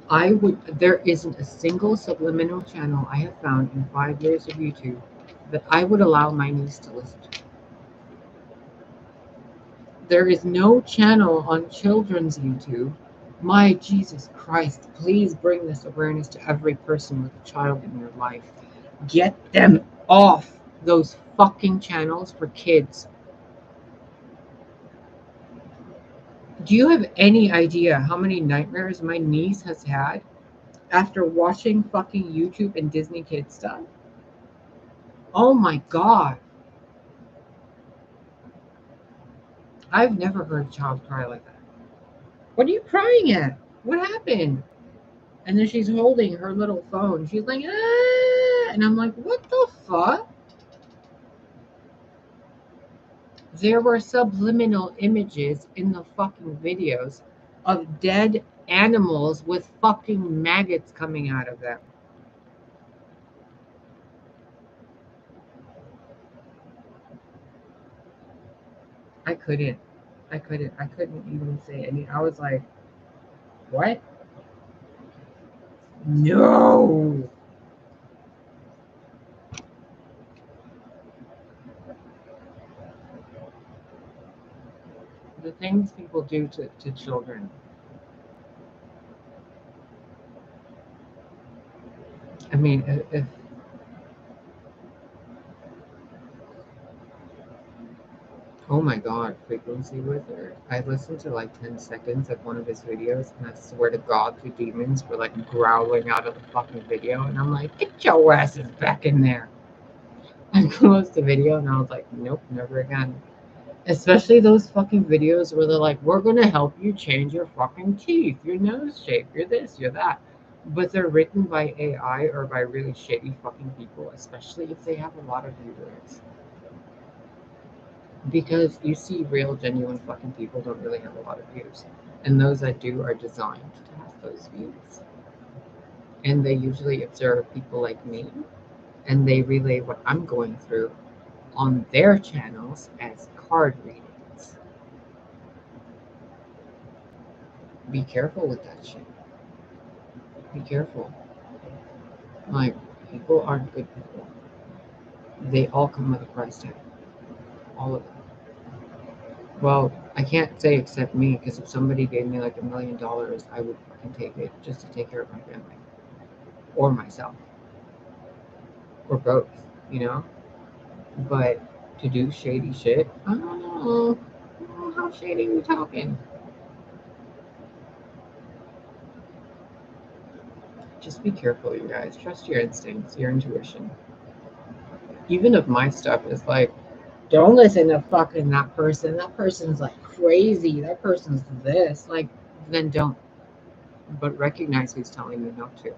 There isn't a single subliminal channel I have found in 5 years of YouTube that I would allow my niece to listen to. There is no channel on children's YouTube. My Jesus Christ, please bring this awareness to every person with a child in your life. Get them off those fucking channels for kids. Do you have any idea how many nightmares my niece has had after watching fucking YouTube and Disney Kids stuff? Oh my God. I've never heard a child cry like that. What are you crying at? What happened? And then she's holding her little phone. She's like, ah! And I'm like, what the fuck? There were subliminal images in the fucking videos of dead animals with fucking maggots coming out of them. I couldn't even say any. I was like, what? No. The things people do to children. I mean, if oh my God, frequency with her. I listened to like 10 seconds of one of his videos, and I swear to God, the demons were like growling out of the fucking video, and I'm like, get your asses back in there. I closed the video, and I was like, nope, never again. Especially those fucking videos where they're like, we're gonna help you change your fucking teeth, your nose shape, you're this, you're that. But they're written by AI or by really shitty fucking people, especially if they have a lot of viewers. Because you see real, genuine fucking people don't really have a lot of views. And those that do are designed to have those views. And they usually observe people like me and they relay what I'm going through on their channels as card readings. Be careful with that shit. Be careful. Like, people aren't good people. They all come with a price tag. All of them. Well, I can't say except me, because if somebody gave me like $1 million, I would fucking take it just to take care of my family. Or myself. Or both, you know? But to do shady shit, I don't know. How shady are we talking? Just be careful, you guys. Trust your instincts, your intuition. Even if my stuff is like, don't listen to fucking that person. That person's like crazy. That person's this. Like, then don't. But recognize who's telling you not to.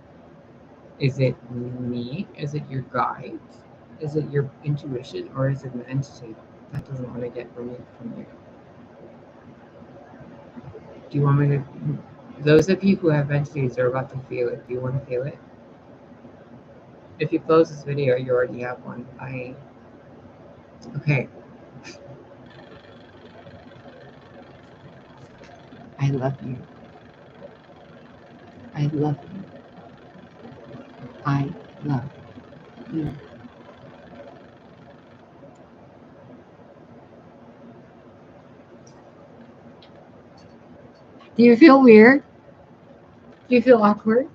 Is it me? Is it your guides? Is it your intuition? Or is it an entity that doesn't want to get removed from you? Do you want me to? Those of you who have entities are about to feel it. Do you want to feel it? If you close this video, you already have one. Okay. I love you. I love you. I love you. Do you feel weird? Do you feel awkward?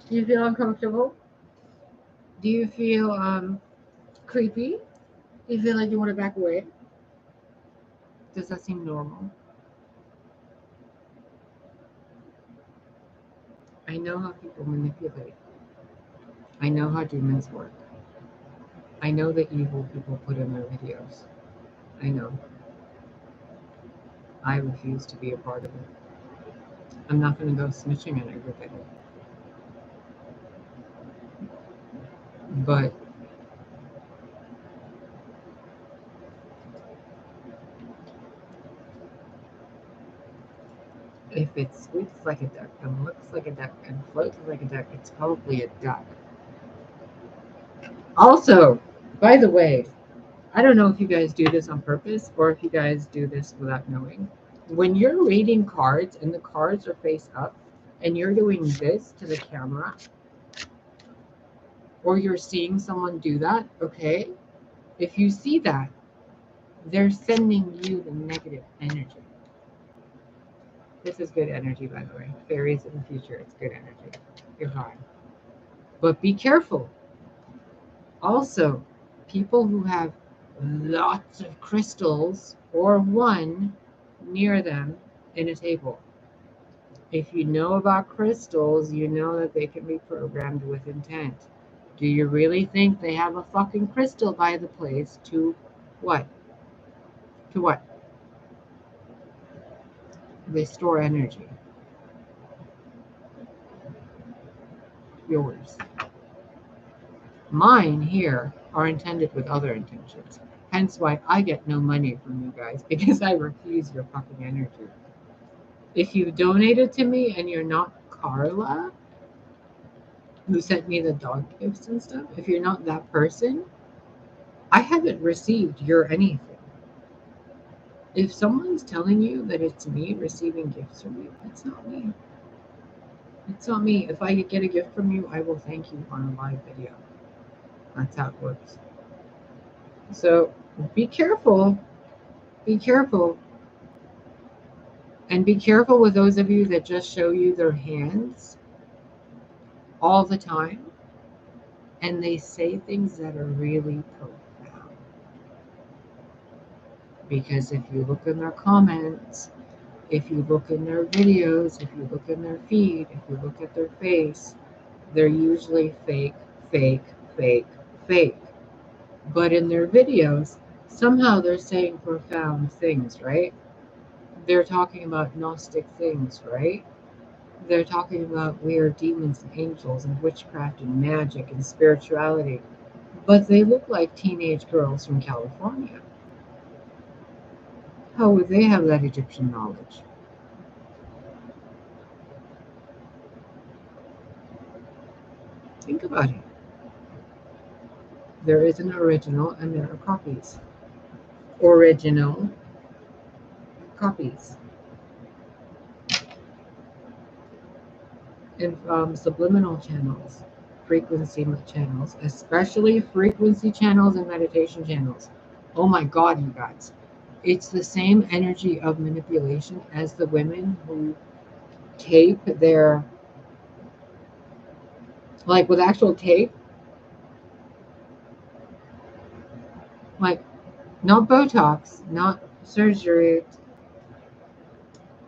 Do you feel uncomfortable? Do you feel creepy? Do you feel like you want to back away? Does that seem normal? I know how people manipulate. I know how demons work. I know the evil people put in their videos. I know. I refuse to be a part of it. I'm not going to go snitching on everybody. But if it squeaks like a duck and looks like a duck and floats like a duck, it's probably a duck. Also, by the way, I don't know if you guys do this on purpose or if you guys do this without knowing. When you're reading cards and the cards are face up and you're doing this to the camera, or you're seeing someone do that, okay? If you see that, they're sending you the negative energy. This is good energy, by the way. Fairies in the future, it's good energy. You're fine. But be careful. Also, people who have lots of crystals or one near them in a table. If you know about crystals, you know that they can be programmed with intent. Do you really think they have a fucking crystal by the place to what? To what? They store energy. Yours. Mine here are intended with other intentions. Hence why I get no money from you guys, because I refuse your fucking energy. If you donated to me and you're not Carla, who sent me the dog gifts and stuff, if you're not that person, I haven't received your anything. If someone's telling you that it's me receiving gifts from you, it's not me. It's not me. If I get a gift from you, I will thank you on a live video. That's how it works. So be careful. Be careful. And be careful with those of you that just show you their hands all the time. And they say things that are really profound. Because if you look in their comments, if you look in their videos, if you look in their feed, if you look at their face, they're usually fake, fake, fake, fake. But in their videos, somehow they're saying profound things, right? They're talking about Gnostic things, right? They're talking about weird demons and angels and witchcraft and magic and spirituality. But they look like teenage girls from California. How would they have that Egyptian knowledge? Think about it. There is an original and there are copies. Original copies. And subliminal channels, frequency channels, especially frequency channels and meditation channels. Oh my God, you guys. It's the same energy of manipulation as the women who tape their, like with actual tape, like not Botox, not surgery.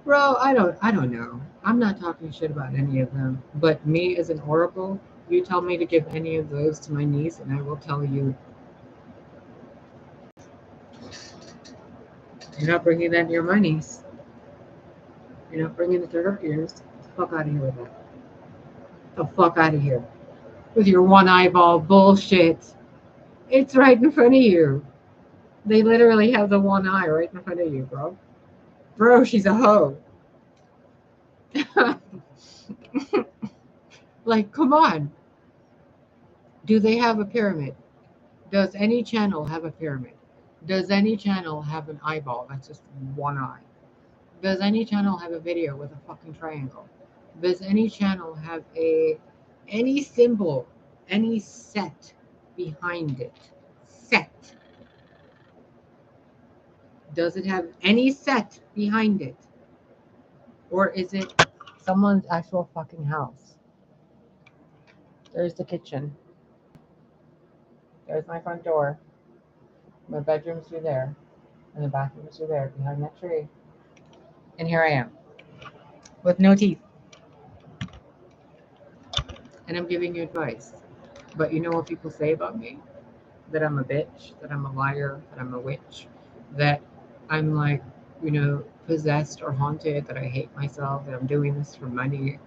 Bro, I don't know. I'm not talking shit about any of them. But me as an oracle, you tell me to give any of those to my niece, and I will tell you, you're not bringing that near my niece. You're not bringing it to her ears. Get the fuck out of here with that. Get the fuck out of here with your one eyeball bullshit. It's right in front of you. They literally have the one eye right in front of you, bro. Bro, she's a hoe. Like, come on. Do they have a pyramid? Does any channel have a pyramid? Does any channel have an eyeball that's just one eye? Does any channel have a video with a fucking triangle? Does any channel have any symbol, any set behind it? Set. Does it have any set behind it? Or is it someone's actual fucking house? There's the kitchen. There's my front door. My bedroom's through there. And the bathroom's through there behind that tree. And here I am. With no teeth. And I'm giving you advice. But you know what people say about me? That I'm a bitch, that I'm a liar, that I'm a witch, that I'm like, possessed or haunted, that I hate myself, that I'm doing this for money.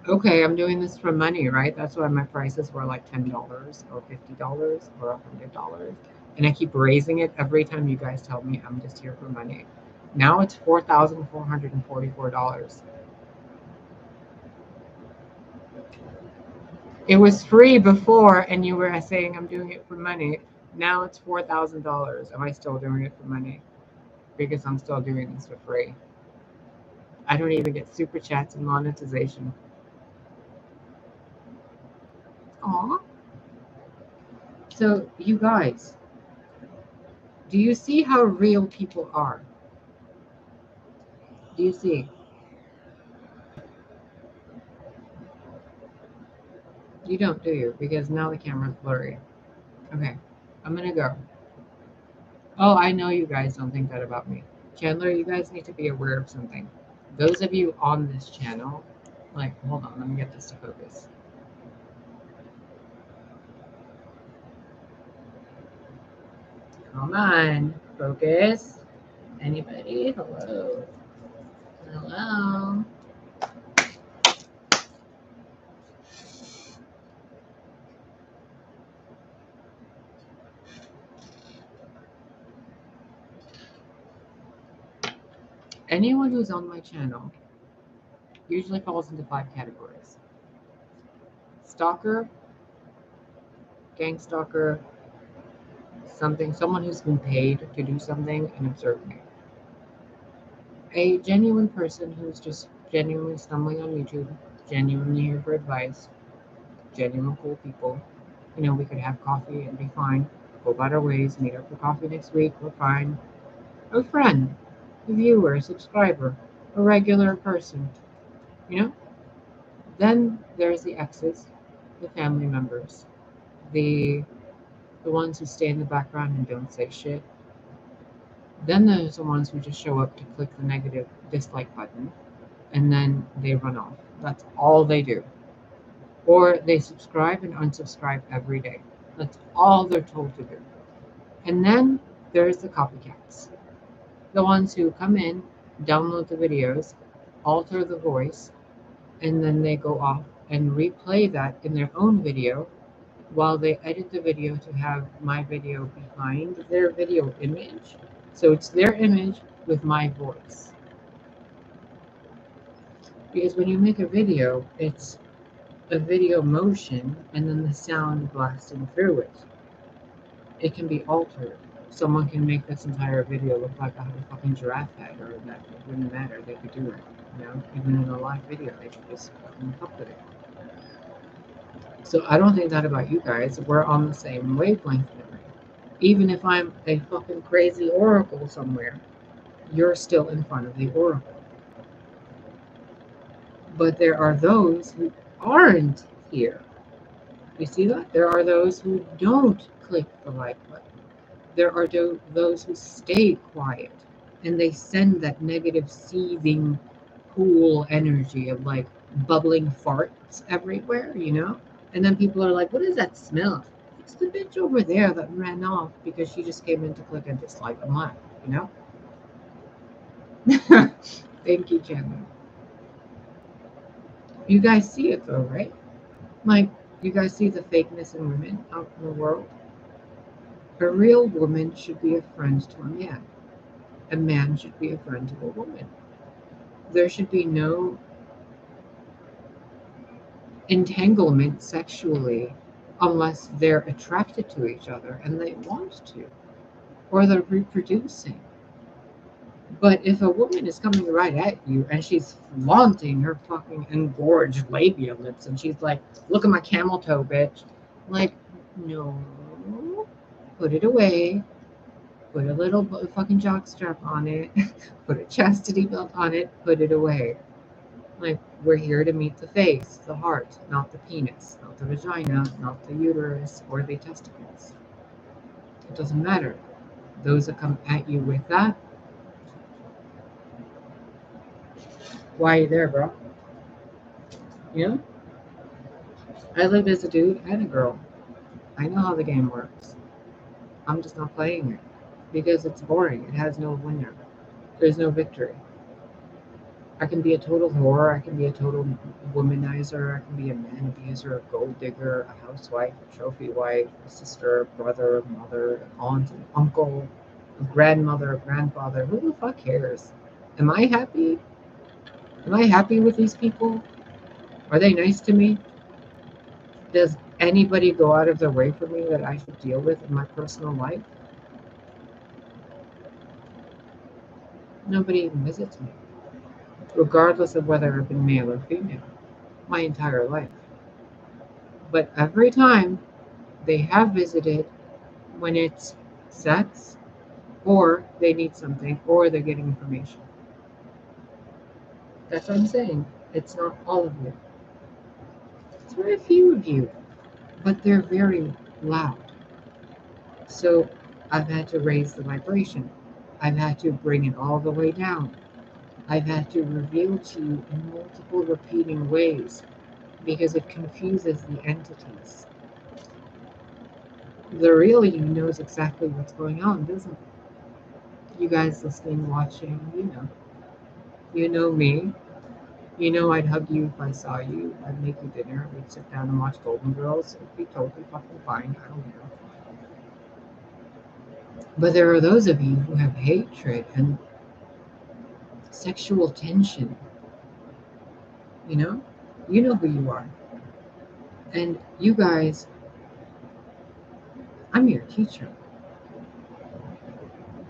Okay, I'm doing this for money, right? That's why my prices were like $10 or $50 or $100. And I keep raising it every time you guys tell me I'm just here for money. Now it's $4,444. It was free before, and you were saying I'm doing it for money. Now it's $4,000. Am I still doing it for money? Because I'm still doing this for free. I don't even get super chats and monetization. Aw. So, you guys, do you see how real people are? Do you see? You don't, do you? Because now the camera's blurry. Okay, I'm gonna go. Oh, I know you guys don't think that about me. Chandler, you guys need to be aware of something. Those of you on this channel, like, hold on, let me get this to focus. Come on, focus. Anybody? Hello. Hello. Anyone who's on my channel usually falls into 5 categories: stalker, gang stalker, someone who's been paid to do something and observe me. A genuine person who's just genuinely stumbling on YouTube, genuinely here for advice, genuine cool people. You know, we could have coffee and be fine, go about our ways, meet up for coffee next week, we're fine. A friend, a viewer, a subscriber, a regular person, you know? Then there's the exes, the family members, the the ones who stay in the background and don't say shit. Then there's the ones who just show up to click the negative dislike button and then they run off. That's all they do. Or they subscribe and unsubscribe every day. That's all they're told to do. And then there's the copycats, the ones who come in, download the videos, alter the voice, and then they go off and replay that in their own video while they edit the video to have my video behind their video image. So it's their image with my voice. Because when you make a video, it's a video motion and then the sound blasting through it. It can be altered. Someone can make this entire video look like a fucking giraffe head, or that it wouldn't matter. They could do it. You know, even in a live video, they could just fucking fuck with it. So I don't think that about you guys. We're on the same wavelength. Even if I'm a fucking crazy oracle somewhere, you're still in front of the oracle. But there are those who aren't here. You see that? There are those who don't click the like button. There are those who stay quiet and they send that negative seething pool energy of like bubbling farts everywhere, you know? And then people are like, what is that smell? It's the bitch over there that ran off because she just came in to click and dislike and laugh, you know? Thank you, Chandler. You guys see it though, right? Like, you guys see the fakeness in women out in the world? A real woman should be a friend to a man. A man should be a friend to a woman. There should be no entanglement sexually unless they're attracted to each other and they want to, or they're reproducing. But if a woman is coming right at you and she's flaunting her fucking engorged labia lips and she's like, look at my camel toe, bitch. Like, no, put it away. Put a little fucking jock strap on it. Put a chastity belt on it. Put it away. Like, we're here to meet the face, the heart, not the penis, not the vagina, not the uterus, or the testicles. It doesn't matter. Those that come at you with that, why are you there, bro? You know? I lived as a dude and a girl. I know how the game works. I'm just not playing it because it's boring. It has no winner. There's no victory. I can be a total whore. I can be a total womanizer. I can be a man abuser, a gold digger, a housewife, a trophy wife, a sister, a brother, a mother, an aunt, an uncle, a grandmother, a grandfather. Who the fuck cares? Am I happy? Am I happy with these people? Are they nice to me? Does anybody go out of their way for me that I should deal with in my personal life? Nobody even visits me. regardless of whether I've been male or female, my entire life. But every time they have visited, when it's sex, or they need something, or they're getting information. That's what I'm saying. It's not all of you. It's very few of you, but they're very loud. So I've had to raise the vibration. I've had to bring it all the way down. I've had to reveal to you in multiple repeating ways because it confuses the entities. The real you knows exactly what's going on, doesn't it? You guys listening, watching, you know. You know me. You know I'd hug you if I saw you. I'd make you dinner. We'd sit down and watch Golden Girls. It'd be totally fucking fine. I don't care. But there are those of you who have hatred and sexual tension. You know? You know who you are. And you guys, I'm your teacher.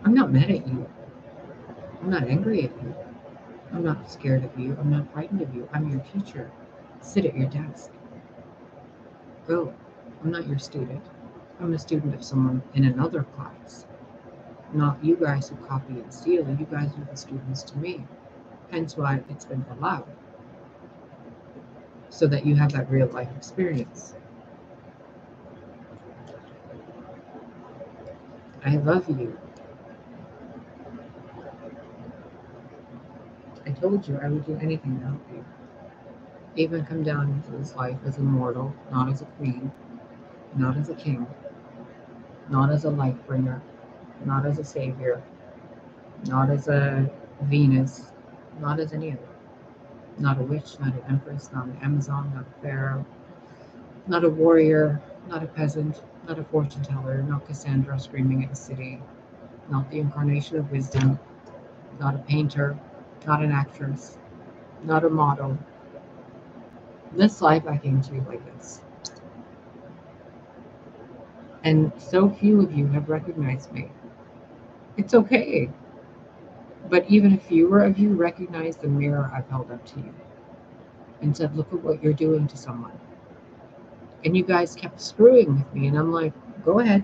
I'm not mad at you. I'm not angry at you. I'm not scared of you. I'm not frightened of you. I'm your teacher. Sit at your desk. Go. I'm not your student. I'm a student of someone in another class. Not you guys who copy and steal. You guys are the students to me. Hence why it's been allowed. So that you have that real life experience. I love you. I told you I would do anything to help you. Even come down into this life as a mortal, not as a queen, not as a king, not as a light bringer, not as a savior, not as a Venus, not as any of them. Not a witch, not an empress, not an Amazon, not a pharaoh, not a warrior, not a peasant, not a fortune teller, not Cassandra screaming at a city, not the incarnation of wisdom, not a painter, not an actress, not a model. This life I came to like this. And so few of you have recognized me. It's okay. But even fewer of you recognize the mirror I've held up to you and said, look at what you're doing to someone. And you guys kept screwing with me. And I'm like, go ahead.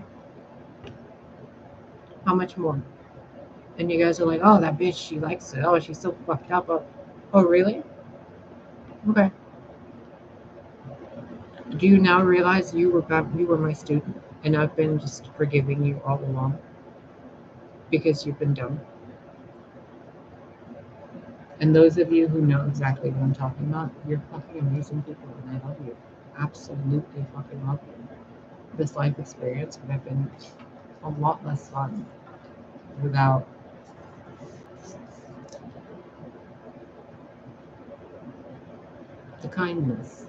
How much more? And you guys are like, oh, that bitch, she likes it. Oh, she's so fucked up. Oh, really? Okay. Do you now realize you were my student and I've been just forgiving you all along because you've been dumb? And those of you who know exactly what I'm talking about, you're fucking amazing people and I love you. Absolutely fucking love you. This life experience would have been a lot less fun without the kindness,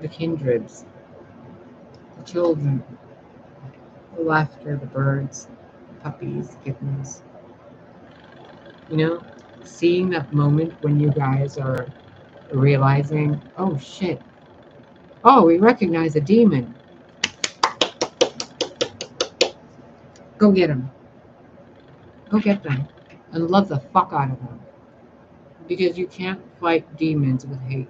the kindreds, the children, the laughter, the birds, puppies, kittens. You know, seeing that moment when you guys are realizing, oh shit, oh, we recognize a demon. Go get him. Go get them. And love the fuck out of them. Because you can't fight demons with hate.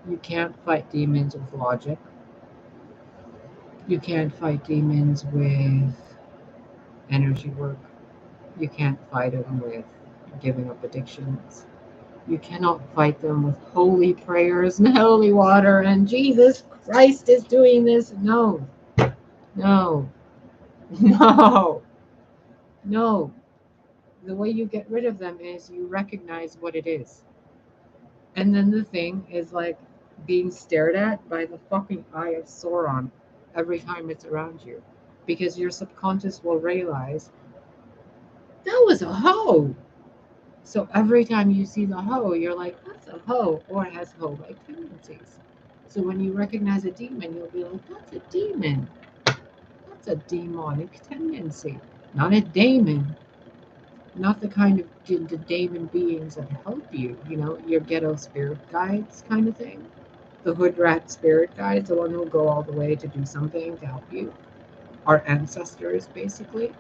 You can't fight demons with logic. You can't fight demons with energy work. You can't fight them with giving up addictions. You cannot fight them with holy prayers and holy water and Jesus Christ is doing this. No, no, no, no. The way you get rid of them is you recognize what it is. And then the thing is like being stared at by the fucking eye of Sauron every time it's around you. Because your subconscious will realize that was a hoe. So every time you see the hoe, you're like, that's a hoe, or it has hoe-like tendencies. So when you recognize a demon, you'll be like, that's a demon. That's a demonic tendency. Not a daemon. Not the kind of the daemon beings that help you, you know, your ghetto spirit guides kind of thing. The hood rat spirit guides, the one who'll go all the way to do something to help you. Our ancestors, basically.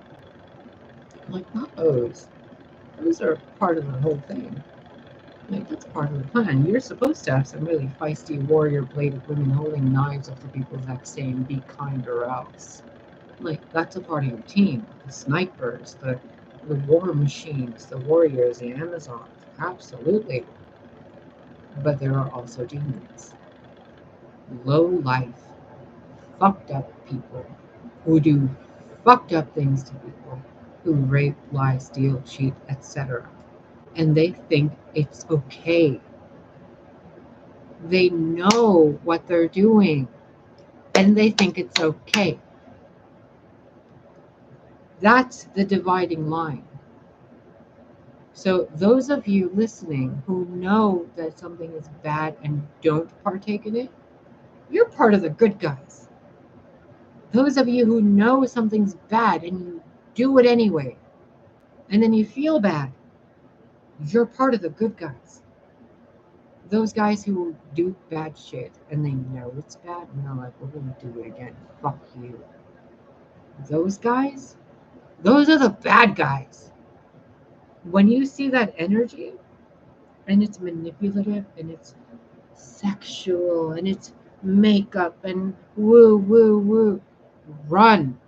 I'm like, not those. Those are part of the whole thing. Like, that's part of the plan. You're supposed to have some really feisty warrior bladed women holding knives up to people's necks saying, be kind or else. Like, that's a part of your team. The snipers, the war machines, the warriors, the Amazons. Absolutely. But there are also demons. Low life, fucked up people who do fucked up things to people, who rape, lie, steal, cheat, etc. And they think it's okay. They know what they're doing and they think it's okay. That's the dividing line. So, those of you listening who know that something is bad and don't partake in it, you're part of the good guys. Those of you who know something's bad and you do it anyway, and then you feel bad, you're part of the good guys. Those guys who do bad shit and they know it's bad and they're like, we're going to do it again. Fuck you. Those guys, those are the bad guys. When you see that energy and it's manipulative and it's sexual and it's makeup and woo, woo, woo, run.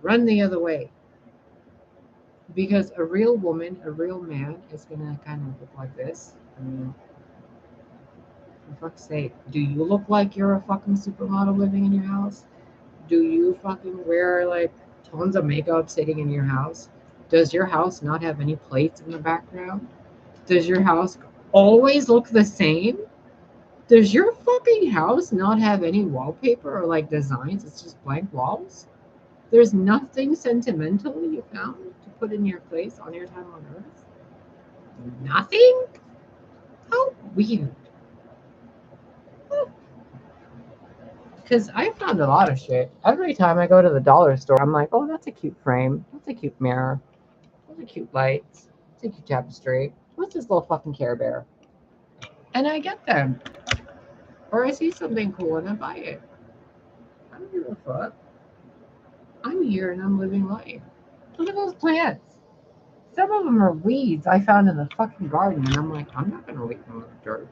Run the other way. Because a real woman, a real man is going to kind of look like this. I mean, for fuck's sake, do you look like you're a fucking supermodel living in your house? Do you fucking wear like tons of makeup sitting in your house? Does your house not have any plates in the background? Does your house always look the same? Does your fucking house not have any wallpaper or like designs? It's just blank walls? There's nothing sentimental you found to put in your place on your time on Earth? Nothing? How weird. Because I found a lot of shit. Every time I go to the dollar store, I'm like, oh, that's a cute frame. That's a cute mirror. Those are cute lights. It's a cute tapestry. What's this little fucking Care Bear? And I get them. Or I see something cool and I buy it. I don't give a fuck. I'm here and I'm living life. Look at those plants. Some of them are weeds I found in the fucking garden. And I'm like, I'm not going to leave them in the dirt.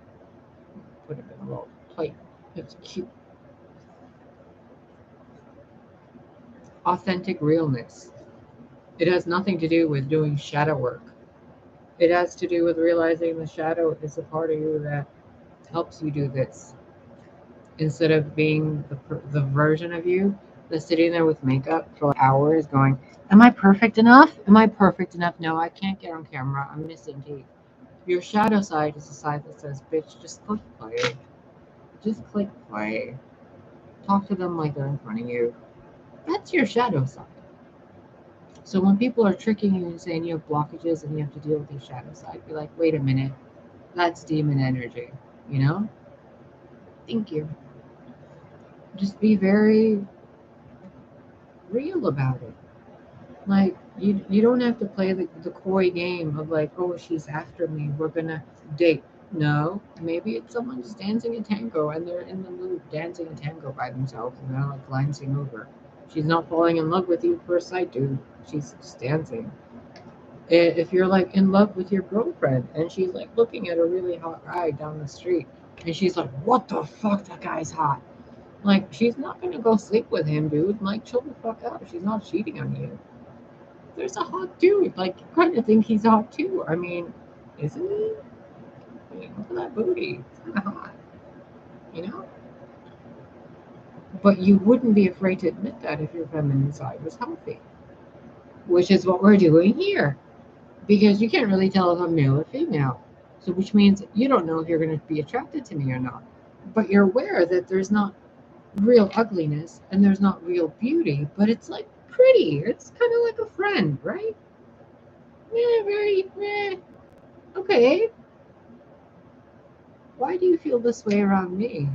Put them in a little plate. It's cute. Authentic realness. It has nothing to do with doing shadow work. It has to do with realizing the shadow is a part of you that helps you do this. Instead of being the version of you that's sitting there with makeup for like hours going, am I perfect enough? Am I perfect enough? No, I can't get on camera. I'm missing teeth. Your shadow side is the side that says, bitch, just click play. Just click play. Talk to them like they're in front of you. That's your shadow side. So when people are tricking you and saying you have blockages and you have to deal with your shadow side, be like, wait a minute, that's demon energy, you know? Thank you. Just be very real about it. Like you don't have to play the coy game of like, oh, she's after me, we're gonna date. No, maybe it's someone just dancing a tango and they're in the mood dancing a tango by themselves and they're like glancing over. She's not falling in love with you at first sight, dude. She's just dancing. If you're like in love with your girlfriend and she's like looking at a really hot guy down the street and she's like, what the fuck, that guy's hot. Like, she's not gonna go sleep with him, dude. Like, chill the fuck out. She's not cheating on you. There's a hot dude. Like, you kind of think he's hot too. I mean, isn't he? I mean, look at that booty. It's kind of hot, you know? But you wouldn't be afraid to admit that if your feminine side was healthy, which is what we're doing here. Because you can't really tell if I'm male or female. So, which means you don't know if you're going to be attracted to me or not. But you're aware that there's not real ugliness and there's not real beauty, but it's like pretty. It's kind of like a friend, right? Yeah, very, okay. Why do you feel this way around me?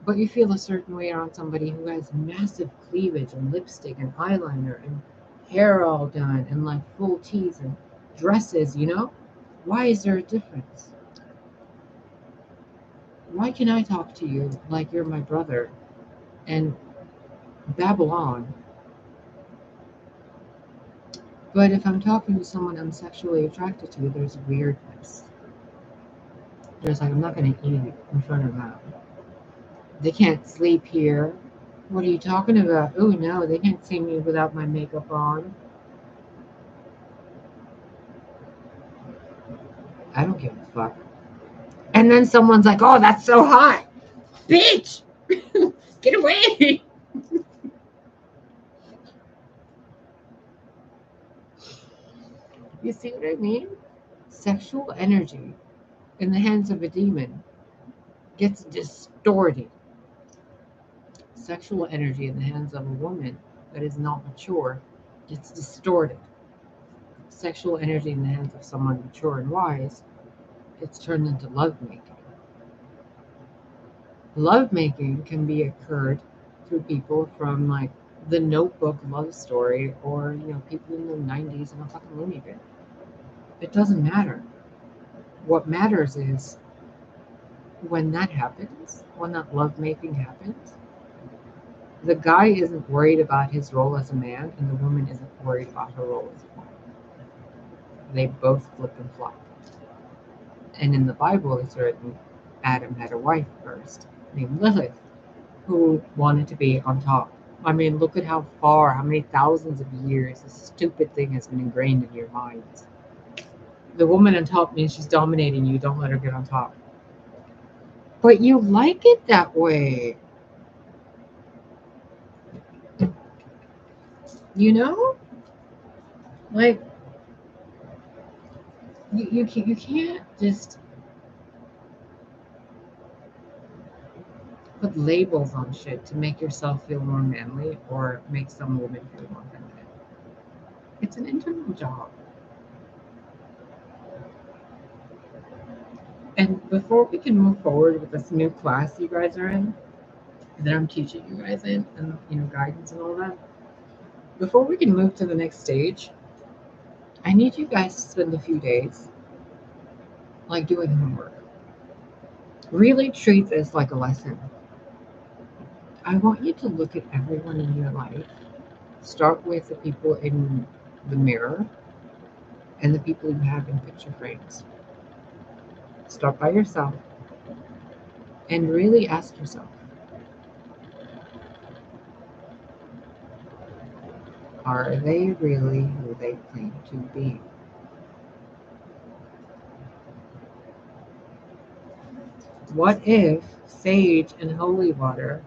But you feel a certain way around somebody who has massive cleavage and lipstick and eyeliner and hair all done and like full teeth and dresses, you know? Why is there a difference? Why can I talk to you like you're my brother and babble on? But if I'm talking to someone I'm sexually attracted to, there's a weird this. They're like, I'm not going to eat in front of them. They can't sleep here. What are you talking about? Oh no, they can't see me without my makeup on. I don't give a fuck. And then someone's like, oh, that's so hot. Bitch! Get away! You see what I mean? Sexual energy in the hands of a demon gets distorted. Sexual energy in the hands of a woman that is not mature gets distorted. Sexual energy in the hands of someone mature and wise gets turned into lovemaking. Lovemaking can be occurred through people from like the Notebook love story, or people in the 90s in a fucking loony bin. It doesn't matter. What matters is when that happens, when that lovemaking happens, the guy isn't worried about his role as a man, and the woman isn't worried about her role as a woman. They both flip and flop. And in the Bible, it's written Adam had a wife first named Lilith, who wanted to be on top. I mean, look at how many thousands of years this stupid thing has been ingrained in your minds. The woman on top means she's dominating you. Don't let her get on top. But you like it that way. Like, you can't just put labels on shit to make yourself feel more manly or make some woman feel more feminine. It's an internal job. And before we can move forward with this new class you guys are in, that I'm teaching you guys in, and guidance and all that, before we can move to the next stage, I need you guys to spend a few days like doing homework. Really treat this like a lesson. I want you to look at everyone in your life. Start with the people in the mirror and the people you have in picture frames. Start by yourself and really ask yourself, are they really who they claim to be? What if sage and holy water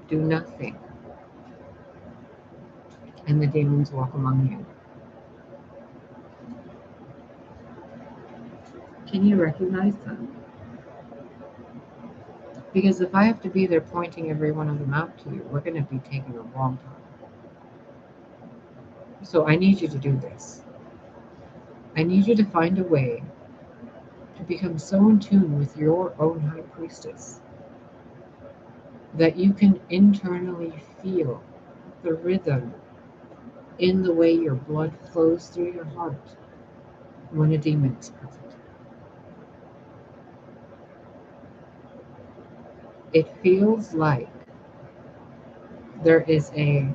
do nothing and the demons walk among you? Can you recognize them? Because if I have to be there pointing every one of them out to you, we're going to be taking a long time. So I need you to do this. I need you to find a way to become so in tune with your own high priestess that you can internally feel the rhythm in the way your blood flows through your heart when a demon is present. It feels like there is a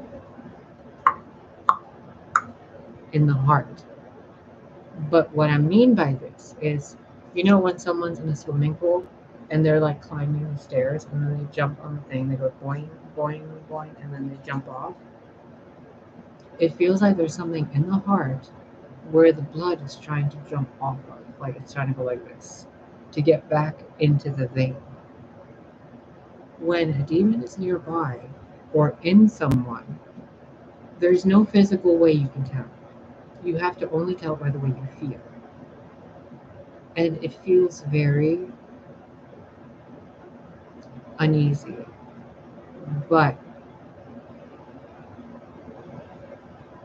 in the heart. But what I mean by this is, when someone's in a swimming pool and they're like climbing the stairs and then they jump on the thing, they go boing, boing, boing, and then they jump off. It feels like there's something in the heart where the blood is trying to jump off of, like it's trying to go like this to get back into the vein. When a demon is nearby or in someone, there's no physical way you can tell. You have to only tell by the way you feel. And it feels very uneasy, but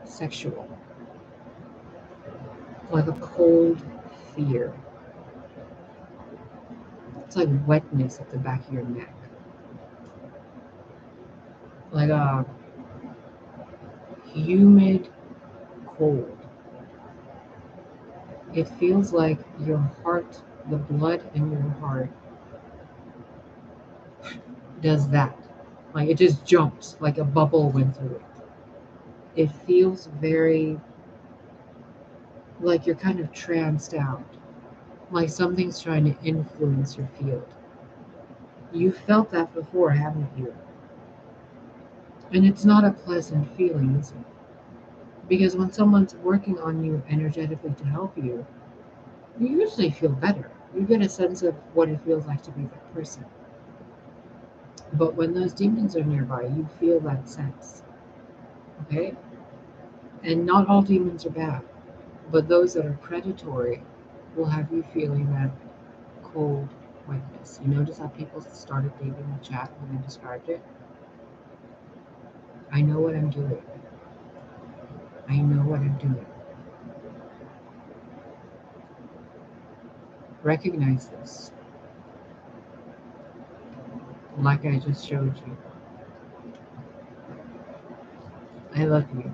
sexual. Like a cold fear. It's like wetness at the back of your neck. Like a humid cold. It feels like your heart, the blood in your heart, does that. Like it just jumps, like a bubble went through it. It feels very like you're kind of tranced out. like something's trying to influence your field. You felt that before, haven't you? And it's not a pleasant feeling, is it? Because when someone's working on you energetically to help you, you usually feel better. You get a sense of what it feels like to be that person. But when those demons are nearby, you feel that sense. Okay? And not all demons are bad, but those that are predatory will have you feeling that cold wetness. You notice how people started leaving the chat when I described it? I know what I'm doing. I know what I'm doing. Recognize this, like I just showed you. I love you.